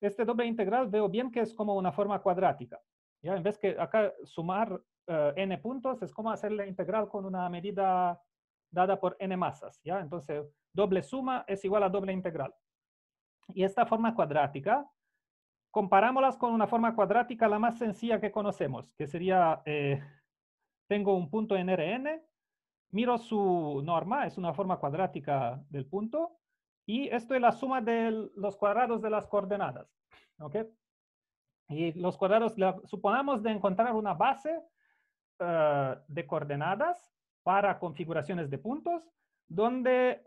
Este doble integral veo bien que es como una forma cuadrática. ¿Ya? En vez que acá sumar n puntos, es como hacer la integral con una medida dada por n masas. ¿Ya? Entonces, doble suma es igual a doble integral. Y esta forma cuadrática, comparámoslas con una forma cuadrática la más sencilla que conocemos, que sería, tengo un punto en Rn, miro su norma, es una forma cuadrática del punto, y esto es la suma de los cuadrados de las coordenadas. ¿Ok? Y los cuadrados, suponamos de encontrar una base de coordenadas para configuraciones de puntos, donde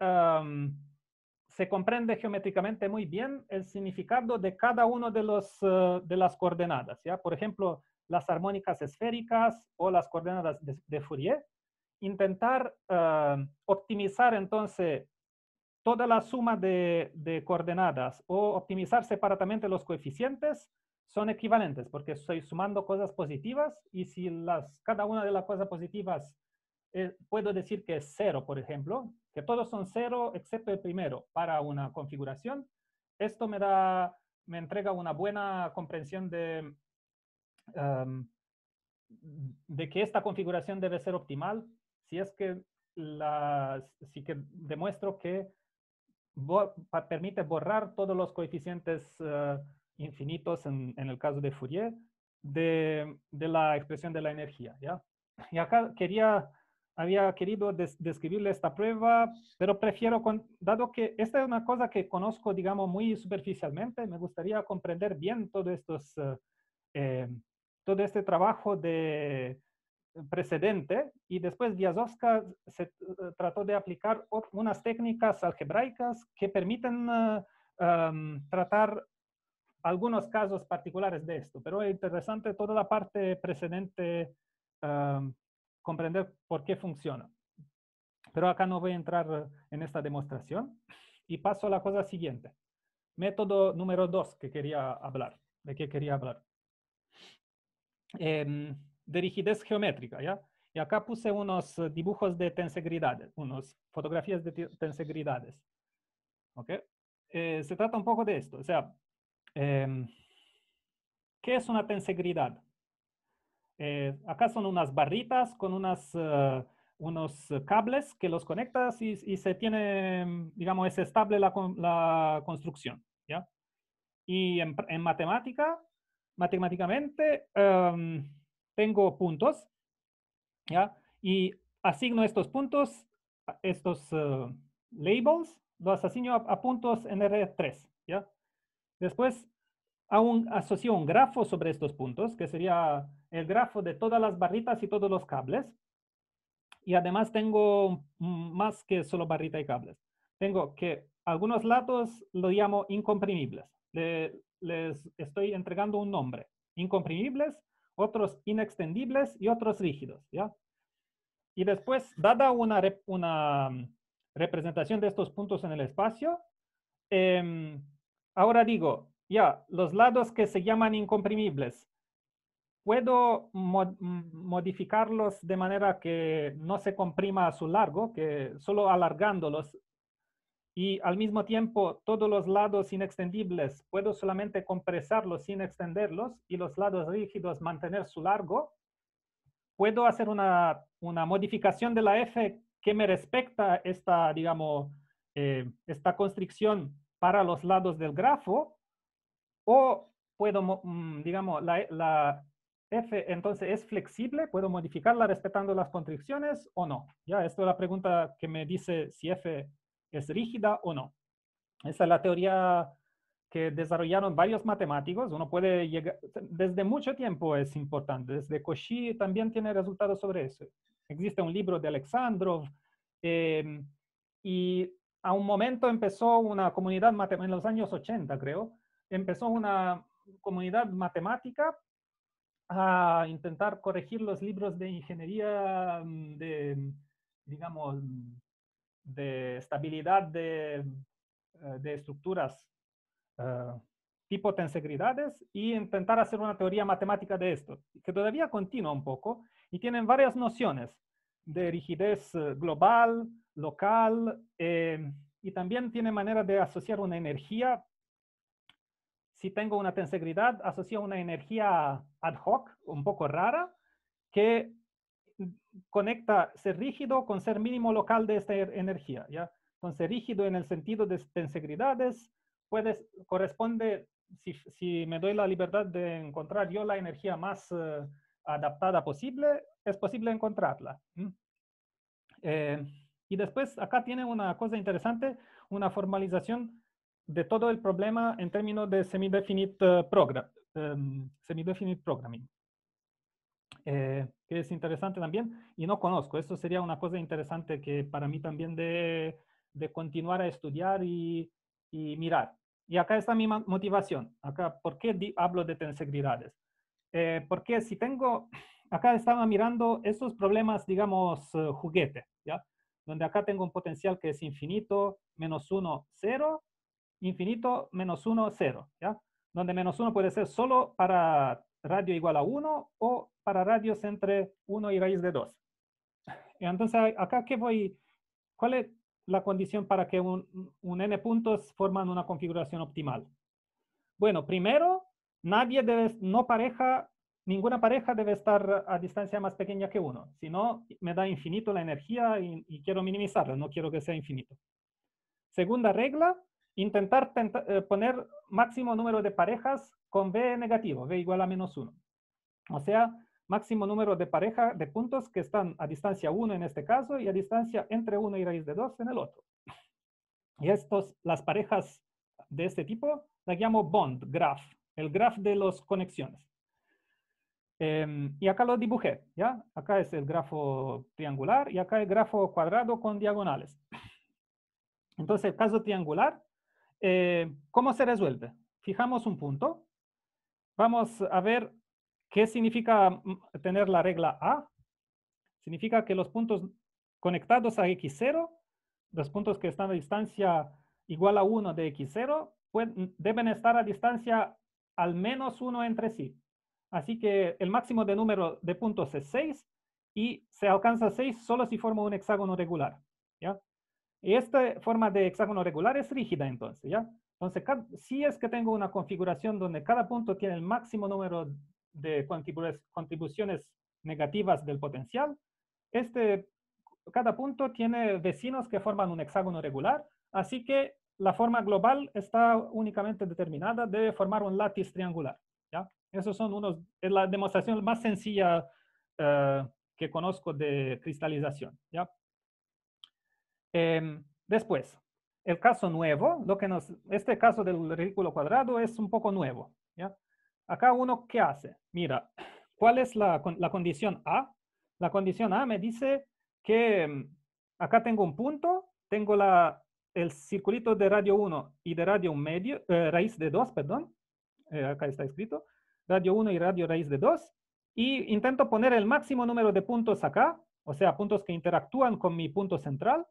se comprende geométricamente muy bien el significado de cada uno de las coordenadas. ¿Ya? Por ejemplo, las armónicas esféricas o las coordenadas de Fourier. Intentar optimizar entonces toda la suma de coordenadas o optimizar separadamente los coeficientes son equivalentes porque estoy sumando cosas positivas y si cada una de las cosas positivas puedo decir que es cero, por ejemplo, que todos son cero excepto el primero para una configuración, esto me entrega una buena comprensión um, de que esta configuración debe ser optimal si es que, si que demuestro que permite borrar todos los coeficientes infinitos en el caso de Fourier de la expresión de la energía. ¿Ya? Y acá había querido describirle esta prueba, pero prefiero, dado que esta es una cosa que conozco, digamos, muy superficialmente, me gustaría comprender bien eh, todo este trabajo de precedente y después Wiazowska se trató de aplicar unas técnicas algebraicas que permiten tratar algunos casos particulares de esto, pero es interesante toda la parte precedente comprender por qué funciona. Pero acá no voy a entrar en esta demostración y paso a la cosa siguiente. Método número 2 que quería hablar, de qué quería hablar. De rigidez geométrica, ¿ya? Y acá puse unos dibujos de tensegridades, unas fotografías de tensegridades. ¿Ok? Se trata un poco de esto. O sea, ¿qué es una tensegridad? Acá son unas barritas con unos cables que los conectas y se tiene, digamos, es estable la construcción, ¿ya? Y en matemáticamente, tengo puntos, ¿ya? Y asigno estos puntos, estos labels, los asigno a puntos en R3, ¿ya? Después asocio un grafo sobre estos puntos, que sería el grafo de todas las barritas y todos los cables. Y además tengo más que solo barrita y cables. Tengo que algunos lados lo llamo incomprimibles. Les estoy entregando un nombre. Incomprimibles, otros inextendibles y otros rígidos, ¿ya? Y después, dada una representación de estos puntos en el espacio, ahora digo, ya, los lados que se llaman incomprimibles, puedo modificarlos de manera que no se comprima a su largo, que solo alargándolos y al mismo tiempo todos los lados inextendibles puedo solamente compresarlos sin extenderlos y los lados rígidos mantener su largo. Puedo hacer una modificación de la F que me respecta esta, digamos, esta constricción para los lados del grafo, o puedo, digamos, la F entonces es flexible, puedo modificarla respetando las constricciones o no. Ya, esto es la pregunta que me dice si F es rígida o no. Esa es la teoría que desarrollaron varios matemáticos. Uno puede llegar, desde mucho tiempo es importante, desde Cauchy también tiene resultados sobre eso. Existe un libro de Alexandrov y a un momento empezó una comunidad en los años 80, creo, empezó una comunidad matemática a intentar corregir los libros de ingeniería digamos, de estabilidad de estructuras tipo tensegridades y intentar hacer una teoría matemática de esto, que todavía continúa un poco y tienen varias nociones de rigidez global, local, y también tiene manera de asociar una energía. Si tengo una tensegridad, asocio una energía ad hoc, un poco rara, que conecta ser rígido con ser mínimo local de esta energía, ¿ya? Entonces, rígido en el sentido de tensegridades corresponde, si me doy la libertad de encontrar yo la energía más adaptada posible, es posible encontrarla. Y después acá tiene una cosa interesante, una formalización de todo el problema en términos de semi-definite programming. Que es interesante también y no conozco. Esto sería una cosa interesante que para mí también de continuar a estudiar y mirar. Y acá está mi motivación. Acá, ¿por qué hablo de tensegridades? Porque si tengo, acá estaba mirando estos problemas, digamos, juguete, ¿ya? Donde acá tengo un potencial que es infinito, menos 1, 0, infinito, menos 1, 0, ¿ya? Donde menos 1 puede ser solo para radio igual a 1 o para radios entre 1 y raíz de 2. Y entonces, acá, ¿cuál es la condición para que un n puntos forman una configuración optimal? Bueno, primero, ninguna pareja debe estar a distancia más pequeña que 1. Si no, me da infinito la energía y quiero minimizarla, no quiero que sea infinito. Segunda regla, intentar poner máximo número de parejas con b negativo, b igual a menos 1. O sea, máximo número de pareja de puntos que están a distancia 1 en este caso y a distancia entre 1 y raíz de 2 en el otro. Y las parejas de este tipo las llamo bond graph, el graph de las conexiones. Y acá lo dibujé, ¿ya? Acá es el grafo triangular y acá el grafo cuadrado con diagonales. Entonces, el caso triangular, ¿cómo se resuelve? Fijamos un punto. Vamos a ver qué significa tener la regla A. Significa que los puntos conectados a x0, los puntos que están a distancia igual a 1 de x0, deben estar a distancia al menos 1 entre sí. Así que el máximo de número de puntos es 6 y se alcanza 6 solo si forma un hexágono regular, ¿ya? Y esta forma de hexágono regular es rígida entonces, ¿ya? Entonces, si es que tengo una configuración donde cada punto tiene el máximo número de contribuciones negativas del potencial, cada punto tiene vecinos que forman un hexágono regular, así que la forma global está únicamente determinada de formar un látiz triangular, ¿ya? Esos son es la demostración más sencilla que conozco de cristalización, ¿ya? Después, el caso nuevo, este caso del ridículo cuadrado es un poco nuevo, ¿ya? Acá uno, ¿qué hace? Mira, ¿cuál es la condición A? La condición A me dice que acá tengo un punto, tengo el circulito de radio 1 y de radio medio, raíz de 2, perdón, acá está escrito, radio 1 y radio raíz de 2, y intento poner el máximo número de puntos acá, o sea, puntos que interactúan con mi punto central,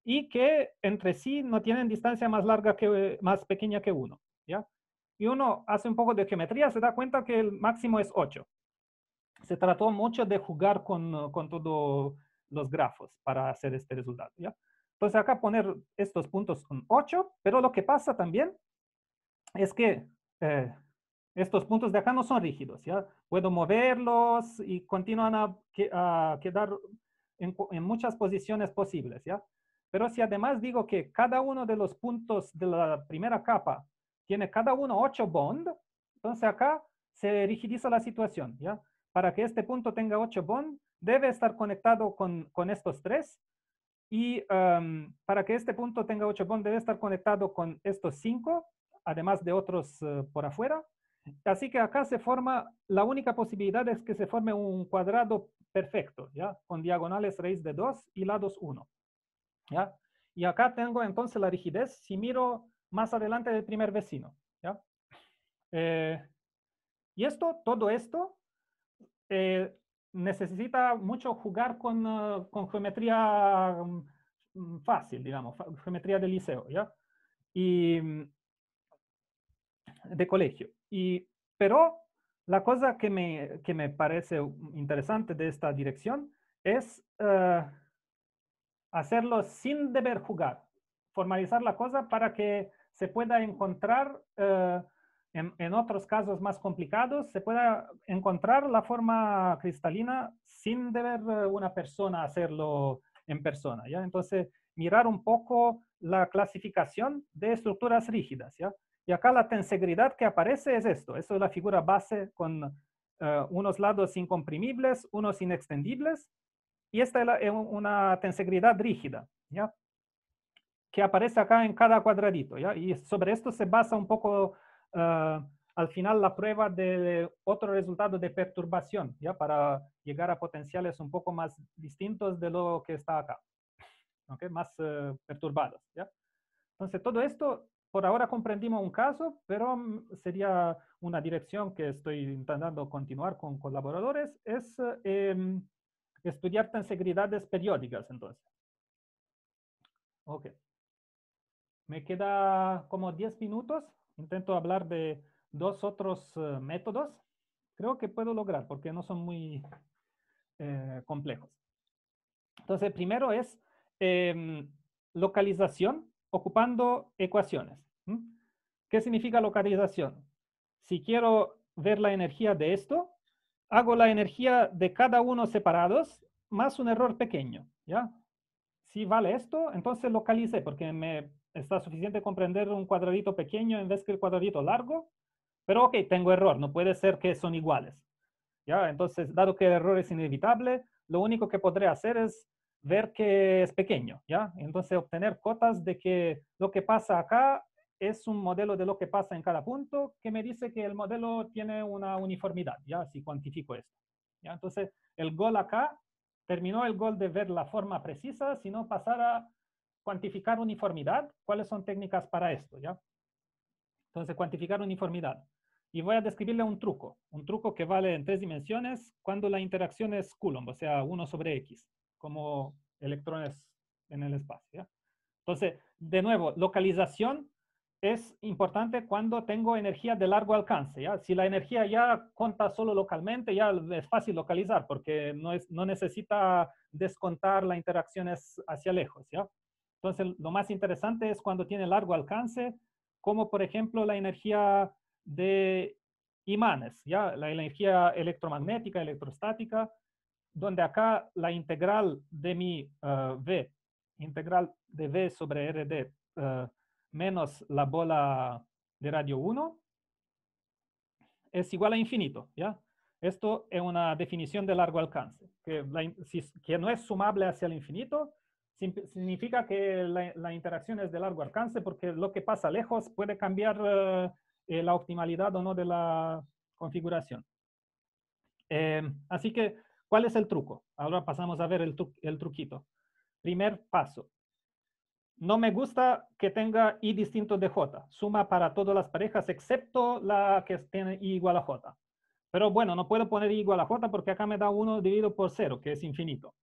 y que entre sí no tienen distancia más pequeña que 1, ¿ya? Y uno hace un poco de geometría, se da cuenta que el máximo es 8. Se trató mucho de jugar con todos los grafos para hacer este resultado, ¿ya? Entonces acá poner estos puntos con 8, pero lo que pasa también es que estos puntos de acá no son rígidos, ¿ya? Puedo moverlos y continúan a quedar en muchas posiciones posibles, ¿ya? Pero si además digo que cada uno de los puntos de la primera capa tiene cada uno 8 bond, entonces acá se rigidiza la situación, ¿ya? Para que este punto tenga 8 bond, debe estar conectado con estos 3. Y para que este punto tenga 8 bond, debe estar conectado con estos 5, además de otros por afuera. Así que acá se forma, la única posibilidad es que se forme un cuadrado perfecto, ¿ya? Con diagonales raíz de 2 y lados 1, ¿ya? Y acá tengo entonces la rigidez si miro más adelante del primer vecino, ¿ya? Y todo esto necesita mucho jugar con geometría fácil, digamos, geometría de liceo, ¿ya? Y de colegio. Pero la cosa que me parece interesante de esta dirección es hacerlo sin deber jugar, formalizar la cosa para que se pueda encontrar, en otros casos más complicados, se pueda encontrar la forma cristalina sin deber una persona hacerlo en persona, ¿ya? Entonces, mirar un poco la clasificación de estructuras rígidas, ¿ya? Y acá la tensegridad que aparece es esto, eso es la figura base con unos lados incomprimibles, unos inextendibles, y esta es una tensegridad rígida, ¿ya? Que aparece acá en cada cuadradito, ¿ya? Y sobre esto se basa un poco al final la prueba de otro resultado de perturbación, ¿ya? Para llegar a potenciales un poco más distintos de lo que está acá, ¿ok? Más perturbados, ¿ya? Entonces, todo esto, por ahora comprendimos un caso, pero sería una dirección que estoy intentando continuar con colaboradores, es estudiar tensegridades periódicas, entonces. Ok. Me queda como 10 minutos. Intento hablar de dos otros métodos. Creo que puedo lograr porque no son muy complejos. Entonces, primero es localización ocupando ecuaciones. ¿Qué significa localización? Si quiero ver la energía de esto, hago la energía de cada uno separados más un error pequeño, ¿ya? Si vale esto, entonces localicé, porque me está suficiente comprender un cuadradito pequeño en vez que el cuadradito largo, pero ok, tengo error, no puede ser que son iguales, ¿ya? Entonces, dado que el error es inevitable, lo único que podré hacer es ver que es pequeño, ¿ya? Entonces, obtener cotas de que lo que pasa acá es un modelo de lo que pasa en cada punto que me dice que el modelo tiene una uniformidad, ¿ya? Si cuantifico esto, ¿ya? Entonces, el gol acá terminó el gol de ver la forma precisa, sino pasar a cuantificar uniformidad. ¿Cuáles son técnicas para esto, ¿ya? Entonces, cuantificar uniformidad. Y voy a describirle un truco que vale en 3 dimensiones cuando la interacción es Coulomb, o sea, 1 sobre X, como electrones en el espacio, ¿ya? Entonces, de nuevo, localización es importante cuando tengo energía de largo alcance, ¿ya? Si la energía ya conta solo localmente, ya es fácil localizar porque no necesita descontar las interacciones hacia lejos, ¿ya? Entonces, lo más interesante es cuando tiene largo alcance, como por ejemplo la energía de imanes, ¿ya? La energía electromagnética, electrostática, donde acá la integral de mi V, integral de V sobre RD menos la bola de radio 1 es igual a infinito, ¿ya? Esto es una definición de largo alcance, que no es sumable hacia el infinito, significa que la interacción es de largo alcance porque lo que pasa lejos puede cambiar la optimalidad o no de la configuración. Así que, ¿cuál es el truco? Ahora pasamos a ver el truquito. Primer paso. No me gusta que tenga I distinto de J. Suma para todas las parejas excepto la que tiene I igual a J. Pero bueno, no puedo poner I igual a J porque acá me da 1 dividido por 0, que es infinito.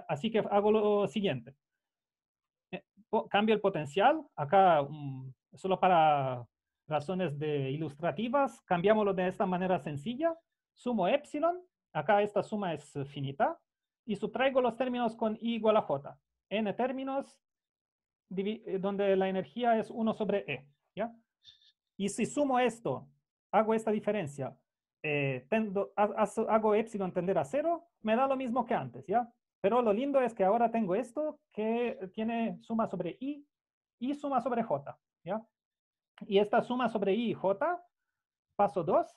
Así que hago lo siguiente. Cambio el potencial. Acá, solo para razones ilustrativas, cambiámoslo de esta manera sencilla. Sumo epsilon. Acá esta suma es finita. Y subtraigo los términos con I igual a J. N términos donde la energía es 1 sobre E, ¿ya? Y si sumo esto, hago esta diferencia, hago epsilon tender a 0, me da lo mismo que antes, ¿ya? Pero lo lindo es que ahora tengo esto que tiene suma sobre I y suma sobre J, ¿ya? Y esta suma sobre I y J, paso 2,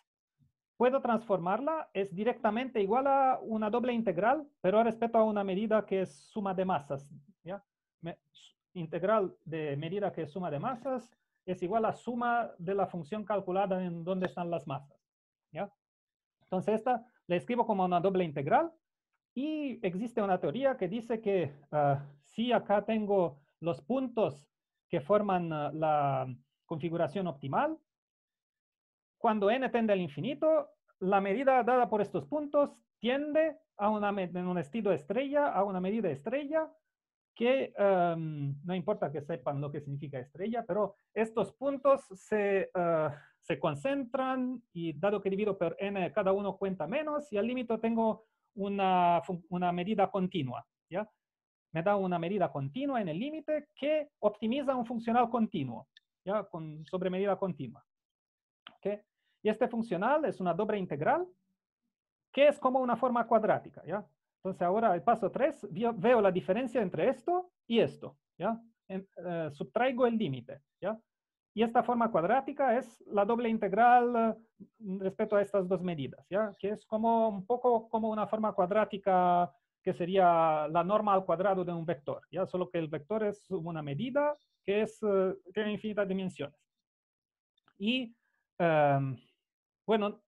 puedo transformarla, es directamente igual a una doble integral, pero respecto a una medida que es suma de masas, ¿ya? Integral de medida que es suma de masas es igual a suma de la función calculada en dónde están las masas, ¿ya? Entonces esta la escribo como una doble integral y existe una teoría que dice que si acá tengo los puntos que forman la configuración optimal, cuando n tende al infinito, la medida dada por estos puntos tiende a en un estilo estrella, a una medida estrella, que no importa que sepan lo que significa estrella, pero estos puntos se concentran y dado que divido por n, cada uno cuenta menos y al límite tengo una medida continua, ¿ya? Me da una medida continua en el límite que optimiza un funcional continuo, ¿ya? Sobre medida continua. ¿Okay? Y este funcional es una doble integral que es como una forma cuadrática, ¿ya? Entonces ahora el paso 3, veo la diferencia entre esto y esto, ¿ya? Subtraigo el límite, ¿ya? Y esta forma cuadrática es la doble integral respecto a estas dos medidas, ¿ya? Que es como un poco como una forma cuadrática que sería la norma al cuadrado de un vector, ¿ya? Solo que el vector es una medida que tiene infinitas dimensiones. Y, bueno,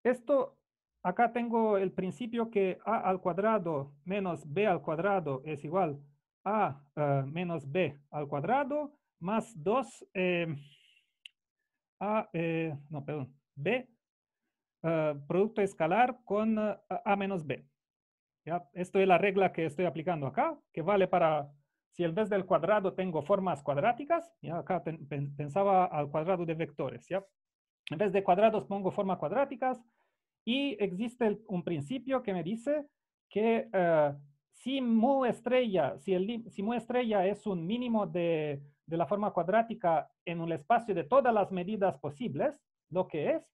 esto, acá tengo el principio que a al cuadrado menos b al cuadrado es igual a menos b al cuadrado más 2 no, perdón, b producto escalar con a menos b. ¿Ya? Esto es la regla que estoy aplicando acá, que vale para, si en vez del cuadrado tengo formas cuadráticas, ¿ya? Acá pensaba al cuadrado de vectores, ¿ya? En vez de cuadrados pongo formas cuadráticas y existe un principio que me dice que si mu estrella, si mu estrella es un mínimo de la forma cuadrática en un espacio de todas las medidas posibles, lo que es,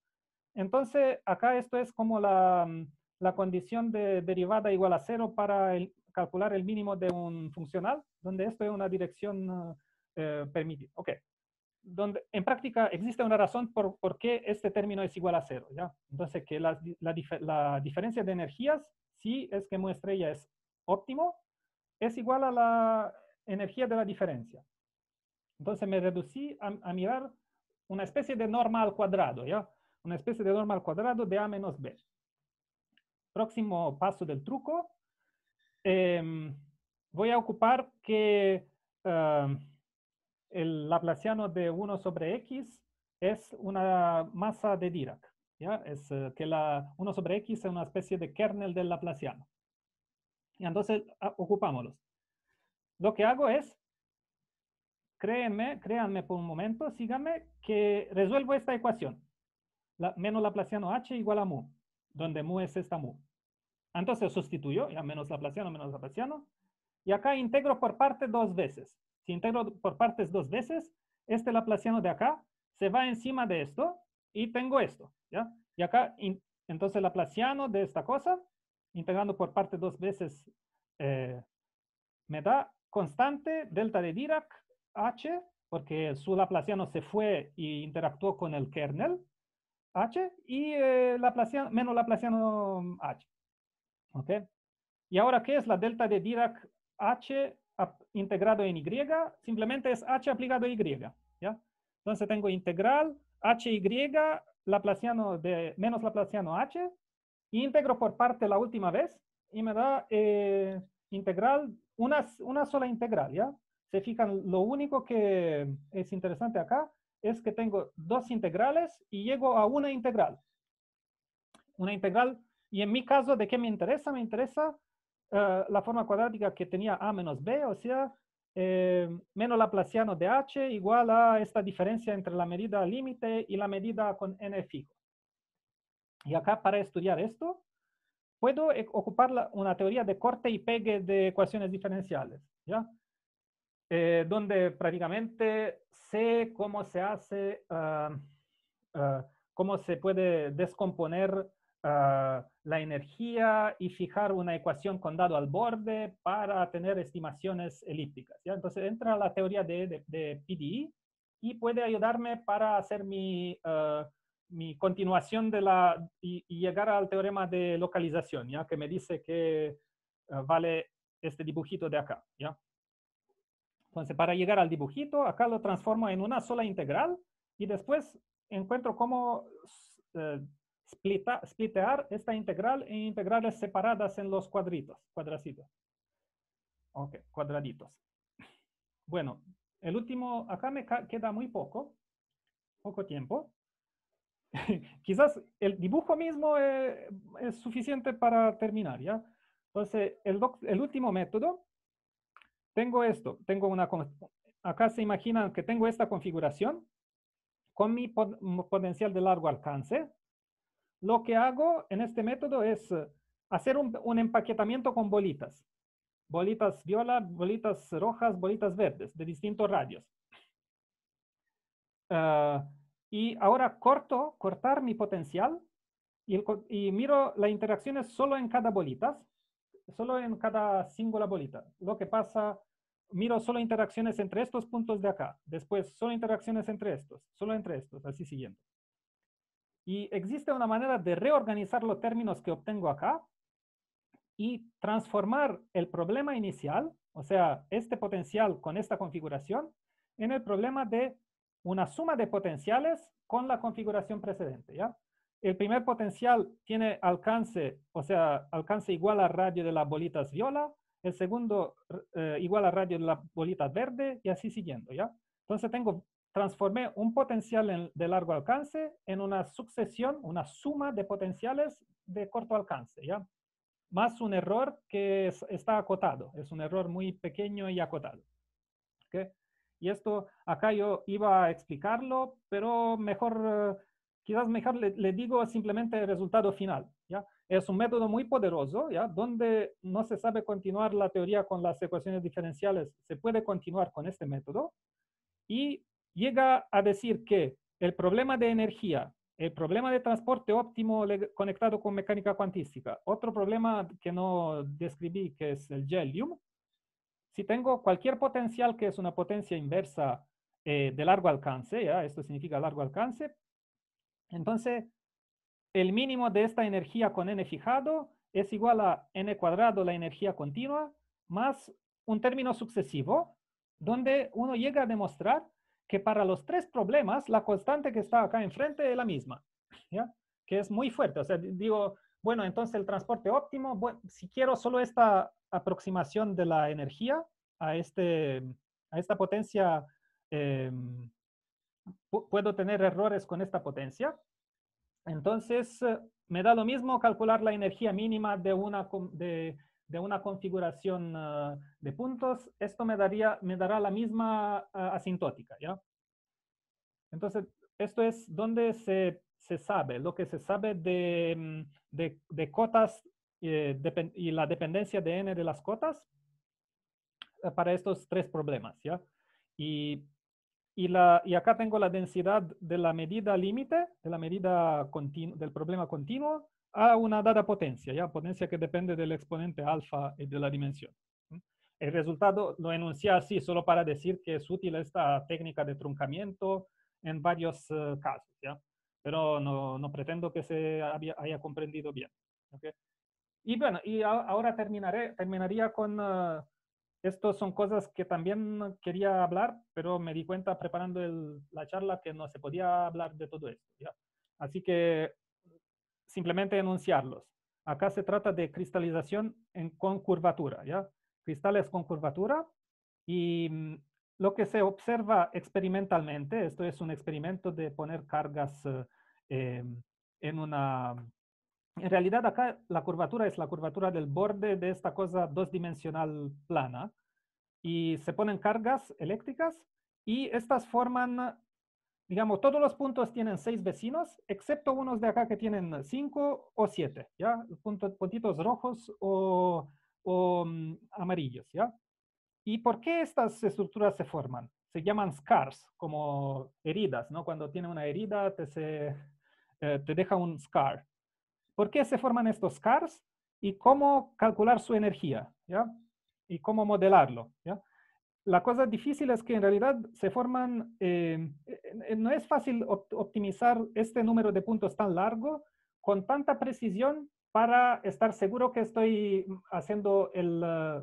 entonces acá esto es como la condición de derivada igual a 0 para calcular el mínimo de un funcional, donde esto es una dirección permitida. Ok. Donde en práctica existe una razón por qué este término es igual a 0, ¿ya? Entonces, que la diferencia de energías, si es que mu estrella es óptimo, es igual a la energía de la diferencia. Entonces, me reducí a mirar una especie de norma al cuadrado, ¿ya? Una especie de norma al cuadrado de a menos b. Próximo paso del truco. Voy a ocupar que el laplaciano de 1 sobre x es una masa de Dirac. ¿Ya? Es que 1 sobre x es una especie de kernel del laplaciano. Y entonces ocupámoslos. Lo que hago es, créanme por un momento, síganme, que resuelvo esta ecuación. Menos laplaciano h igual a mu, donde mu es esta mu. Entonces sustituyo, ya menos laplaciano, y acá integro por parte dos veces. Si integro por partes dos veces, este laplaciano de acá se va encima de esto y tengo esto, ¿ya? Y acá, entonces laplaciano de esta cosa, integrando por parte dos veces, me da constante delta de Dirac h, porque su laplaciano se fue y interactuó con el kernel h, y menos laplaciano h. ¿Ok? Y ahora, ¿qué es la delta de Dirac h integrado en y? Simplemente es h aplicado a y, ¿ya? Entonces tengo integral hy laplaciano de menos laplaciano h, íntegro por parte la última vez y me da integral, una sola integral, ¿ya? Se fijan, lo único que es interesante acá es que tengo dos integrales y llego a una integral. Una integral, y en mi caso, ¿de qué me interesa? Me interesa la forma cuadrática que tenía a menos b, o sea, menos laplaciano de h igual a esta diferencia entre la medida límite y la medida con n fijo. Y acá, para estudiar esto, puedo ocupar una teoría de corte y pegue de ecuaciones diferenciales, ¿ya? Donde prácticamente sé cómo se hace, cómo se puede descomponer la energía y fijar una ecuación con dado al borde para tener estimaciones elípticas, ¿ya? Entonces entra la teoría de PDE y puede ayudarme para hacer mi continuación y llegar al teorema de localización, ¿ya? Que me dice que vale este dibujito de acá, ¿ya? Entonces, para llegar al dibujito, acá lo transformo en una sola integral y después encuentro cómo splitear esta integral en integrales separadas en los cuadraditos. Ok, cuadraditos. Bueno, el último, acá me queda muy poco tiempo. quizás el dibujo mismo es suficiente para terminar, ¿ya? Entonces, el último método, tengo esto, acá se imaginan que tengo esta configuración con mi potencial de largo alcance. Lo que hago en este método es hacer un empaquetamiento con bolitas. Bolitas viola, bolitas rojas, bolitas verdes, de distintos radios. Y ahora cortar mi potencial y miro las interacciones solo en cada bolita, solo en cada singular bolita. Lo que pasa, miro solo interacciones entre estos puntos de acá, después solo interacciones entre estos, solo entre estos, así siguiendo. Y existe una manera de reorganizar los términos que obtengo acá y transformar el problema inicial, o sea, este potencial con esta configuración, en el problema de una suma de potenciales con la configuración precedente, ¿ya? El primer potencial tiene alcance, o sea, alcance igual al radio de las bolitas viola, el segundo igual al radio de las bolitas verde y así siguiendo, ¿ya? Entonces transformé un potencial de largo alcance en una sucesión, una suma de potenciales de corto alcance, ¿ya? Más un error que está acotado, es un error muy pequeño y acotado. ¿Okay? Y esto acá yo iba a explicarlo, pero mejor, quizás mejor le digo simplemente el resultado final. ¿ya? Es un método muy poderoso, ¿ya? Donde no se sabe continuar la teoría con las ecuaciones diferenciales, se puede continuar con este método y llega a decir que el problema de energía, el problema de transporte óptimo conectado con mecánica cuantística, otro problema que no describí que es el Gellium, si tengo cualquier potencial que es una potencia inversa de largo alcance, ¿ya? Esto significa largo alcance, entonces el mínimo de esta energía con n fijado es igual a n cuadrado, la energía continua, más un término sucesivo, donde uno llega a demostrar que para los tres problemas, la constante que está acá enfrente es la misma, ¿ya? Que es muy fuerte. O sea, digo, bueno, entonces el transporte óptimo, bueno, si quiero solo esta aproximación de la energía a esta potencia, puedo tener errores con esta potencia. Entonces, me da lo mismo calcular la energía mínima de una configuración de puntos. Esto me dará la misma asintótica, ¿ya? Entonces, esto es donde se sabe, lo que se sabe de cotas y la dependencia de n de las cotas para estos tres problemas, ¿ya? Y acá tengo la densidad de la medida límite, de la medida del problema continuo, a una dada potencia, ¿ya? Potencia que depende del exponente alfa y de la dimensión. El resultado lo enuncié así solo para decir que es útil esta técnica de truncamiento en varios casos, ¿ya? Pero no pretendo que se haya comprendido bien. ¿Okay? Y bueno, y ahora terminaría con... Estas son cosas que también quería hablar, pero me di cuenta preparando la charla que no se podía hablar de todo esto, ¿ya? Así que simplemente enunciarlos. Acá se trata de cristalización con curvatura, ¿ya? Cristales con curvatura y lo que se observa experimentalmente, esto es un experimento de poner cargas en una... En realidad acá la curvatura es la curvatura del borde de esta cosa dos-dimensional plana y se ponen cargas eléctricas y estas forman, digamos, todos los puntos tienen 6 vecinos, excepto unos de acá que tienen 5 o 7, ¿ya? Puntitos rojos o amarillos, ¿ya? ¿Y por qué estas estructuras se forman? Se llaman scars, como heridas, ¿no? Cuando tiene una herida te deja un scar. ¿Por qué se forman estos scars? Y cómo calcular su energía, ¿ya? Y cómo modelarlo, ¿ya? La cosa difícil es que en realidad se forman, no es fácil optimizar este número de puntos tan largo con tanta precisión para estar seguro que estoy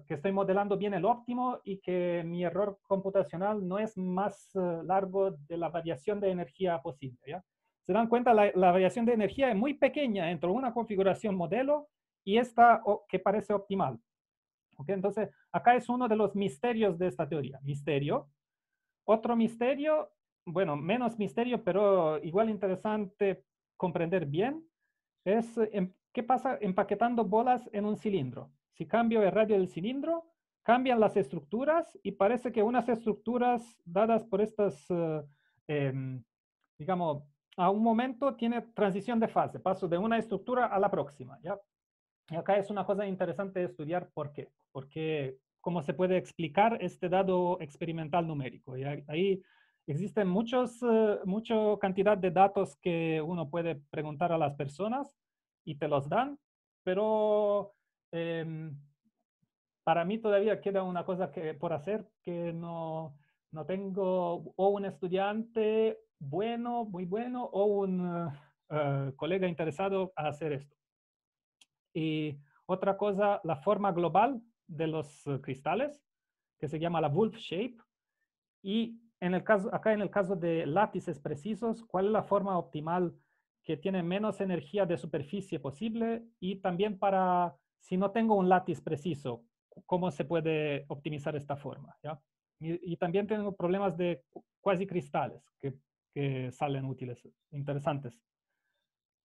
que estoy modelando bien el óptimo y que mi error computacional no es más largo de la variación de energía posible, ¿ya? Se dan cuenta, la variación de energía es muy pequeña entre una configuración modelo y esta que parece optimal. ¿Okay? Entonces, acá es uno de los misterios de esta teoría. Misterio. Otro misterio, bueno, menos misterio, pero igual interesante comprender bien es qué pasa empaquetando bolas en un cilindro. Si cambio el radio del cilindro, cambian las estructuras y parece que unas estructuras dadas por estas, digamos, a un momento tiene transición de fase, paso de una estructura a la próxima, ¿ya? Y acá es una cosa interesante de estudiar por qué. Porque cómo se puede explicar este dado experimental numérico. Y ahí existen mucha cantidad de datos que uno puede preguntar a las personas y te los dan, pero para mí todavía queda una cosa por hacer que no tengo o un estudiante bueno, muy bueno, o un colega interesado a hacer esto. Y otra cosa, la forma global de los cristales, que se llama la Wolf Shape. Y acá en el caso de látices precisos, ¿cuál es la forma optimal que tiene menos energía de superficie posible? Y también para, si no tengo un látiz preciso, ¿cómo se puede optimizar esta forma? ¿Ya? Y también tengo problemas de cuasicristales que salen útiles, interesantes.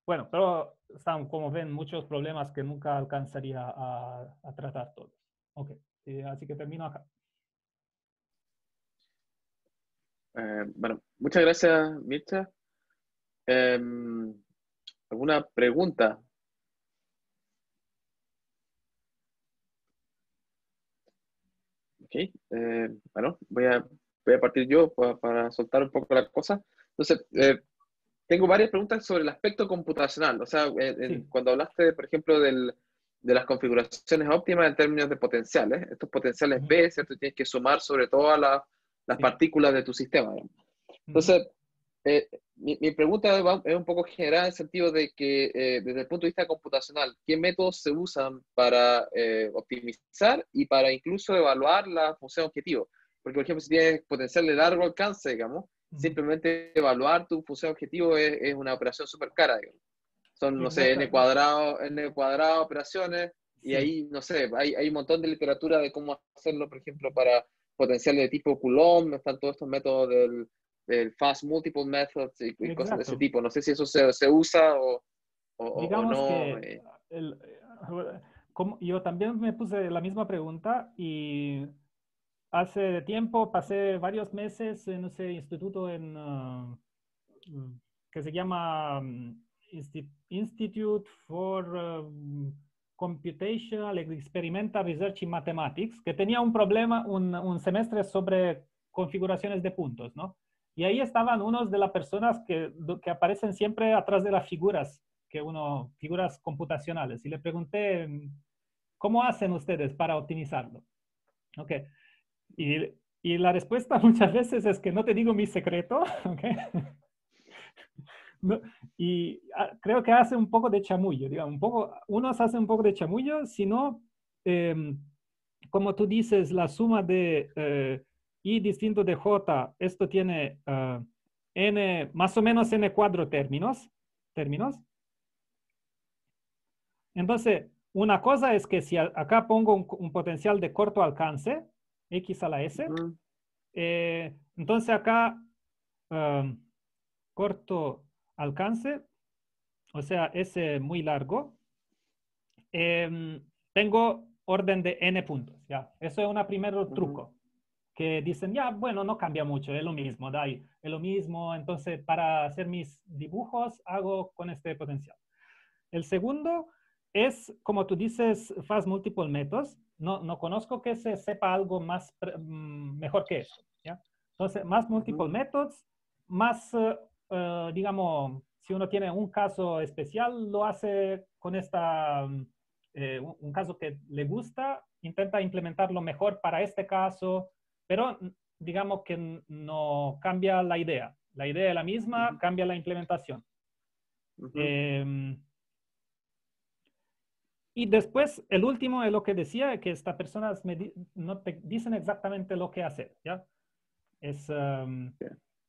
Bueno, pero están, como ven, muchos problemas que nunca alcanzaría a tratar todos. Ok, así que termino acá. Bueno, muchas gracias, Mircha. ¿Alguna pregunta? Ok, bueno, voy a partir yo para soltar un poco la cosa. Entonces, tengo varias preguntas sobre el aspecto computacional. O sea, Sí. cuando hablaste, por ejemplo, de las configuraciones óptimas en términos de potenciales, estos potenciales B, ¿cierto? Tienes que sumar sobre todas las Sí. partículas de tu sistema. Entonces, mi pregunta es un poco general en el sentido de que desde el punto de vista computacional, ¿qué métodos se usan para optimizar y para incluso evaluar la función objetivo? Porque, por ejemplo, si tienes potencial de largo alcance, digamos, simplemente evaluar tu función objetivo es una operación súper cara, digamos. Son, no sé, n cuadrado operaciones, y Sí, ahí, no sé, hay un montón de literatura de cómo hacerlo, por ejemplo, para potenciales de tipo Coulomb, están todos estos métodos del Fast Multiple Methods y cosas de ese exacto. tipo. No sé si eso se usa o Digamos no. que yo también me puse la misma pregunta y hace tiempo pasé varios meses en ese instituto que se llama Institute for Computational Experimental Research in Mathematics, que tenía un problema, un semestre sobre configuraciones de puntos, ¿no? Y ahí estaban unos de las personas que aparecen siempre atrás de las figuras, figuras computacionales. Y le pregunté, ¿cómo hacen ustedes para optimizarlo? Ok. Y, y la respuesta muchas veces es que no te digo mi secreto, ¿ok? No, y creo que hace un poco de chamullo, digamos, unos hacen un poco de chamullo, si no, como tú dices, la suma de I distinto de J, esto tiene N, más o menos N cuadro términos. Entonces, una cosa es que si acá pongo un potencial de corto alcance, X a la S, entonces acá corto alcance, o sea, S muy largo, tengo orden de N puntos, ¿ya? Eso es un primer truco, que dicen, ya, bueno, no cambia mucho, es lo mismo, es lo mismo, entonces para hacer mis dibujos hago con este potencial. El segundo es, como tú dices, Fast Multiple Methods. No conozco que se sepa algo más mejor que eso, ¿ya? Entonces, más Multiple Methods, más, digamos, si uno tiene un caso especial, lo hace con un caso que le gusta, intenta implementarlo mejor para este caso, pero digamos que no cambia la idea. La idea es la misma, cambia la implementación. Y después, el último es lo que decía, que estas personas no te dicen exactamente lo que hacer, ¿ya? Es,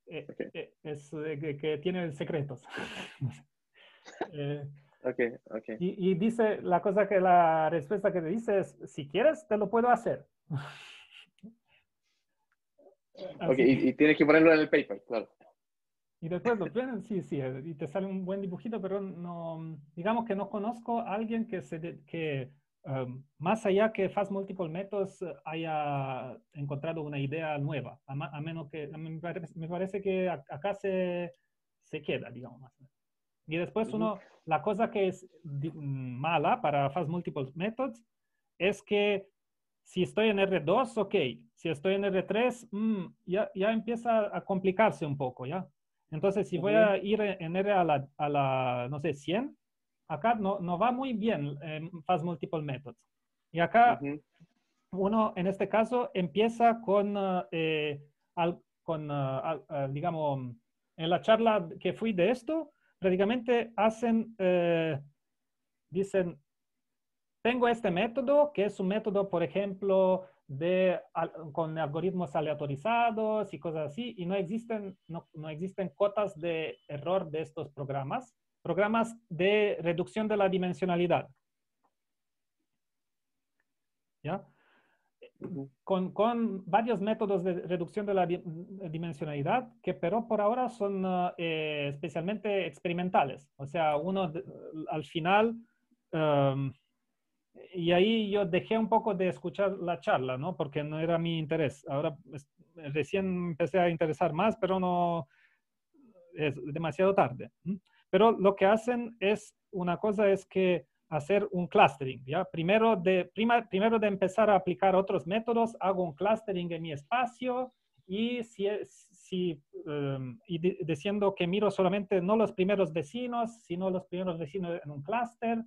que tienen secretos. Ok. Y dice, la respuesta que te dice es, si quieres, te lo puedo hacer. Ok, Así que, y tienes que ponerlo en el paper, claro. Y después lo tienen, sí, sí, y te sale un buen dibujito, pero no, digamos que no conozco a alguien más allá que Fast Multiple Methods haya encontrado una idea nueva, a menos que, me parece que acá se queda, digamos más. Y después la cosa que es mala para Fast Multiple Methods es que si estoy en R2, ok. Si estoy en R3, ya empieza a complicarse un poco, ¿ya? Entonces, si voy a ir en R no sé, 100, acá no va muy bien Fast Multiple Methods. Y acá uno, en este caso, empieza digamos, en la charla que fui de esto, prácticamente dicen, tengo este método, que es un método, por ejemplo, con algoritmos aleatorizados y cosas así, y no existen cotas de error de estos programas de reducción de la dimensionalidad. ¿Ya? Con varios métodos de reducción de la dimensionalidad, que pero por ahora son especialmente experimentales. O sea, al final... y ahí yo dejé un poco de escuchar la charla, ¿no? Porque no era mi interés. Ahora recién empecé a interesar más, pero no es demasiado tarde. Pero lo que hacen una cosa es que hacer un clustering, ¿ya? Primero de empezar a aplicar otros métodos, hago un clustering en mi espacio y diciendo que miro solamente no los primeros vecinos, sino los primeros vecinos en un clúster,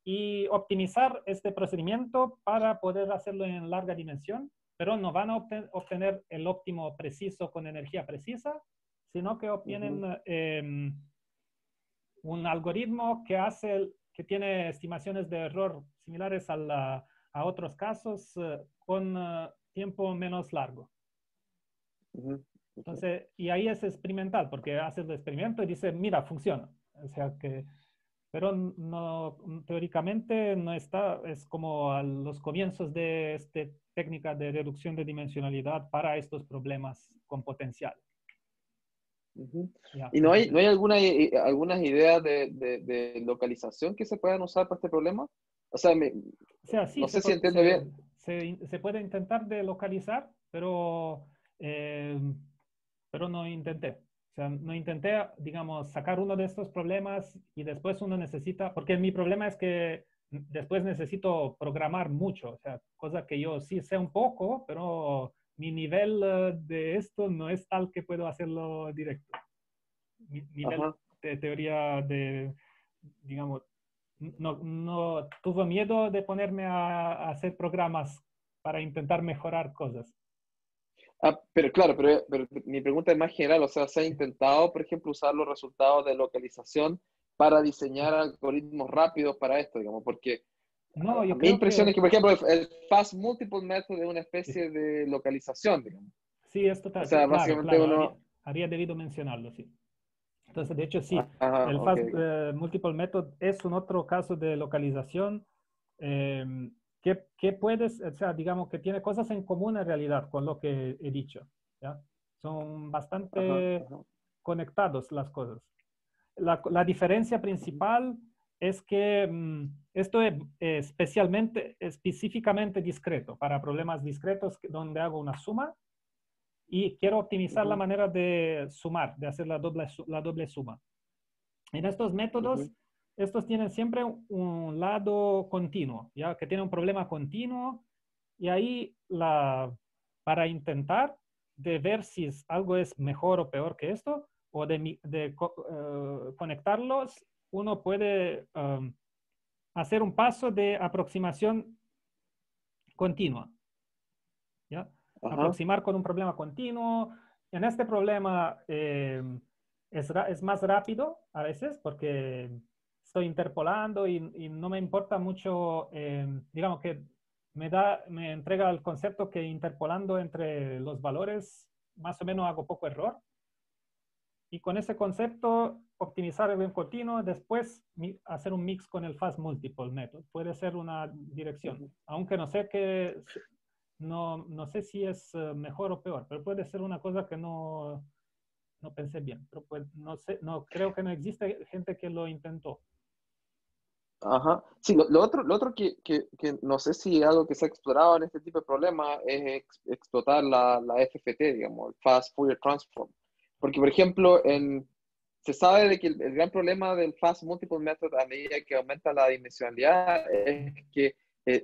y optimizar este procedimiento para poder hacerlo en larga dimensión, pero no van a obtener el óptimo preciso con energía precisa, sino que obtienen un algoritmo que tiene estimaciones de error similares a otros casos con tiempo menos largo. Entonces, y ahí es experimental, porque haces el experimento y dices, mira, funciona. O sea que... Pero no, teóricamente no está, es como a los comienzos de esta técnica de reducción de dimensionalidad para estos problemas con potencial. Ya, ¿Y no hay algunas ideas de localización que se puedan usar para este problema? O sea, o sea, sí, no sé si entiendo bien. se puede intentar de localizar, pero no intenté. O sea, no intenté, digamos, sacar uno de estos problemas y después uno necesita, porque mi problema es que después necesito programar mucho, o sea, cosa que yo sí sé un poco, pero mi nivel de esto no es tal que puedo hacerlo directo. Mi nivel de teoría digamos, no tuve miedo de ponerme a hacer programas para intentar mejorar cosas. Pero claro, pero mi pregunta es más general, o sea, ¿se ha intentado, por ejemplo, usar los resultados de localización para diseñar algoritmos rápidos para esto, digamos? Porque no, yo mi creo impresión que... es que, por ejemplo, el Fast Multiple Method es una especie de localización, digamos. Sí, es total, O sea, claro, básicamente uno... habría debido mencionarlo, sí. Entonces, de hecho, sí, Ajá, el ok. Fast Multiple Method es un otro caso de localización que puedes, o sea, digamos que tiene cosas en común en realidad con lo que he dicho, ¿ya? Son bastante Ajá. conectados las cosas. La diferencia principal es que esto es específicamente discreto, para problemas discretos donde hago una suma y quiero optimizar la manera de sumar, de hacer la doble suma. En estos métodos, estos tienen siempre un lado continuo, ¿ya? Que tiene un problema continuo y ahí para intentar de ver si algo es mejor o peor que esto o de conectarlos, uno puede hacer un paso de aproximación continua, ¿ya? Ajá. Aproximar con un problema continuo. En este problema es más rápido a veces porque estoy interpolando y no me importa mucho, digamos que me entrega el concepto que interpolando entre los valores más o menos hago poco error. Y con ese concepto, optimizar el bien continuo, después hacer un mix con el Fast Multiple Method. Puede ser una dirección, aunque no sé si es mejor o peor, pero puede ser una cosa que no no pensé bien, pero pues no sé, no creo que no existe gente que lo intentó. Ajá. Sí, lo otro que no sé si es algo que se ha explorado en este tipo de problemas es explotar la FFT, digamos, el Fast Fourier Transform. Porque, por ejemplo, se sabe de que el gran problema del Fast Multiple Method a medida que aumenta la dimensionalidad es que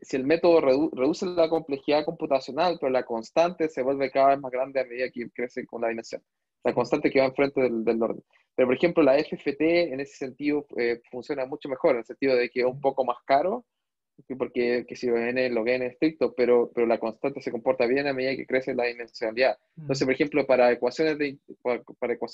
si el método reduce la complejidad computacional, pero la constante se vuelve cada vez más grande a medida que crece con la dimensión. La Sí. constante que va enfrente del orden. Pero, por ejemplo, la FFT en ese sentido funciona mucho mejor, en el sentido de que es un poco más caro, porque que si log n es estricto, pero la constante se comporta bien a medida que crece la dimensionalidad. Entonces, por ejemplo, para ecuaciones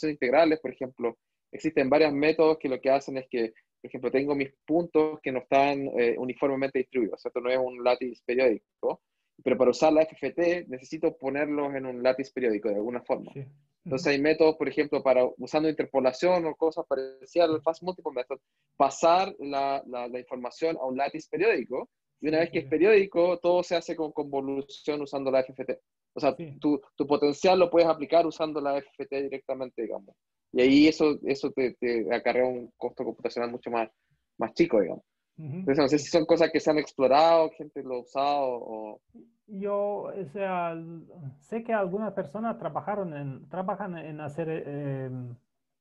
integrales, por ejemplo, existen varios métodos que lo que hacen es que, por ejemplo, tengo mis puntos que no están uniformemente distribuidos, ¿cierto? No es un látiz periódico, pero para usar la FFT necesito ponerlos en un látiz periódico de alguna forma. Sí. Entonces hay métodos, por ejemplo, para usando interpolación o cosas parecidas al Fast Multiple Method, pasar la información a un látiz periódico, y una Sí, vez sí, que es sí. periódico, todo se hace con convolución usando la FFT. O sea, Sí. tu potencial lo puedes aplicar usando la FFT directamente, digamos. Y ahí eso te acarrea un costo computacional mucho más chico, digamos. Ujú, Entonces no sé sí. si son cosas que se han explorado, gente lo ha usado o... Yo, o sea, sé que algunas personas trabajan en hacer,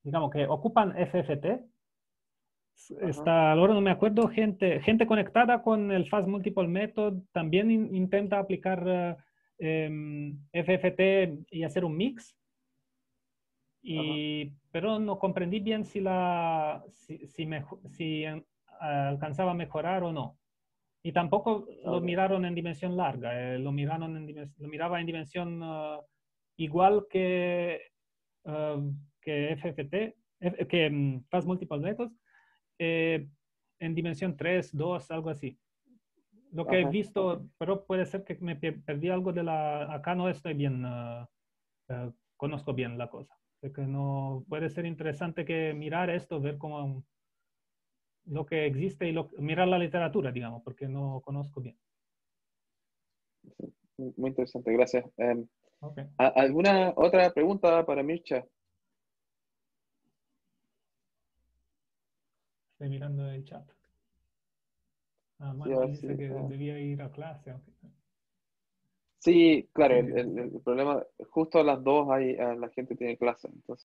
digamos que ocupan FFT. Ajá, Está, ahora no me acuerdo, gente conectada con el Fast Multiple Method también intenta aplicar FFT y hacer un mix. ajá, Pero no comprendí bien si alcanzaba a mejorar o no. Y tampoco lo ok, miraron en dimensión larga, lo miraba en dimensión igual que FFT, Fast Multiple Methods, eh, en dimensión 3 2 algo así. Lo que he ajá, ok. visto, pero puede ser que me perdí algo acá no estoy bien, conozco bien la cosa. De que no puede ser interesante que mirar esto, ver cómo lo que existe y mirar la literatura, digamos, porque no conozco bien. Muy interesante, gracias. Ok, ¿Alguna otra pregunta para Mircha? estoy mirando el chat. Ah, Sí, a Manuel ver si... dice que debía ir a clase. Ok. Sí, claro, Sí, sí, sí. el problema, justo a las 2 hay, la gente tiene clase, entonces...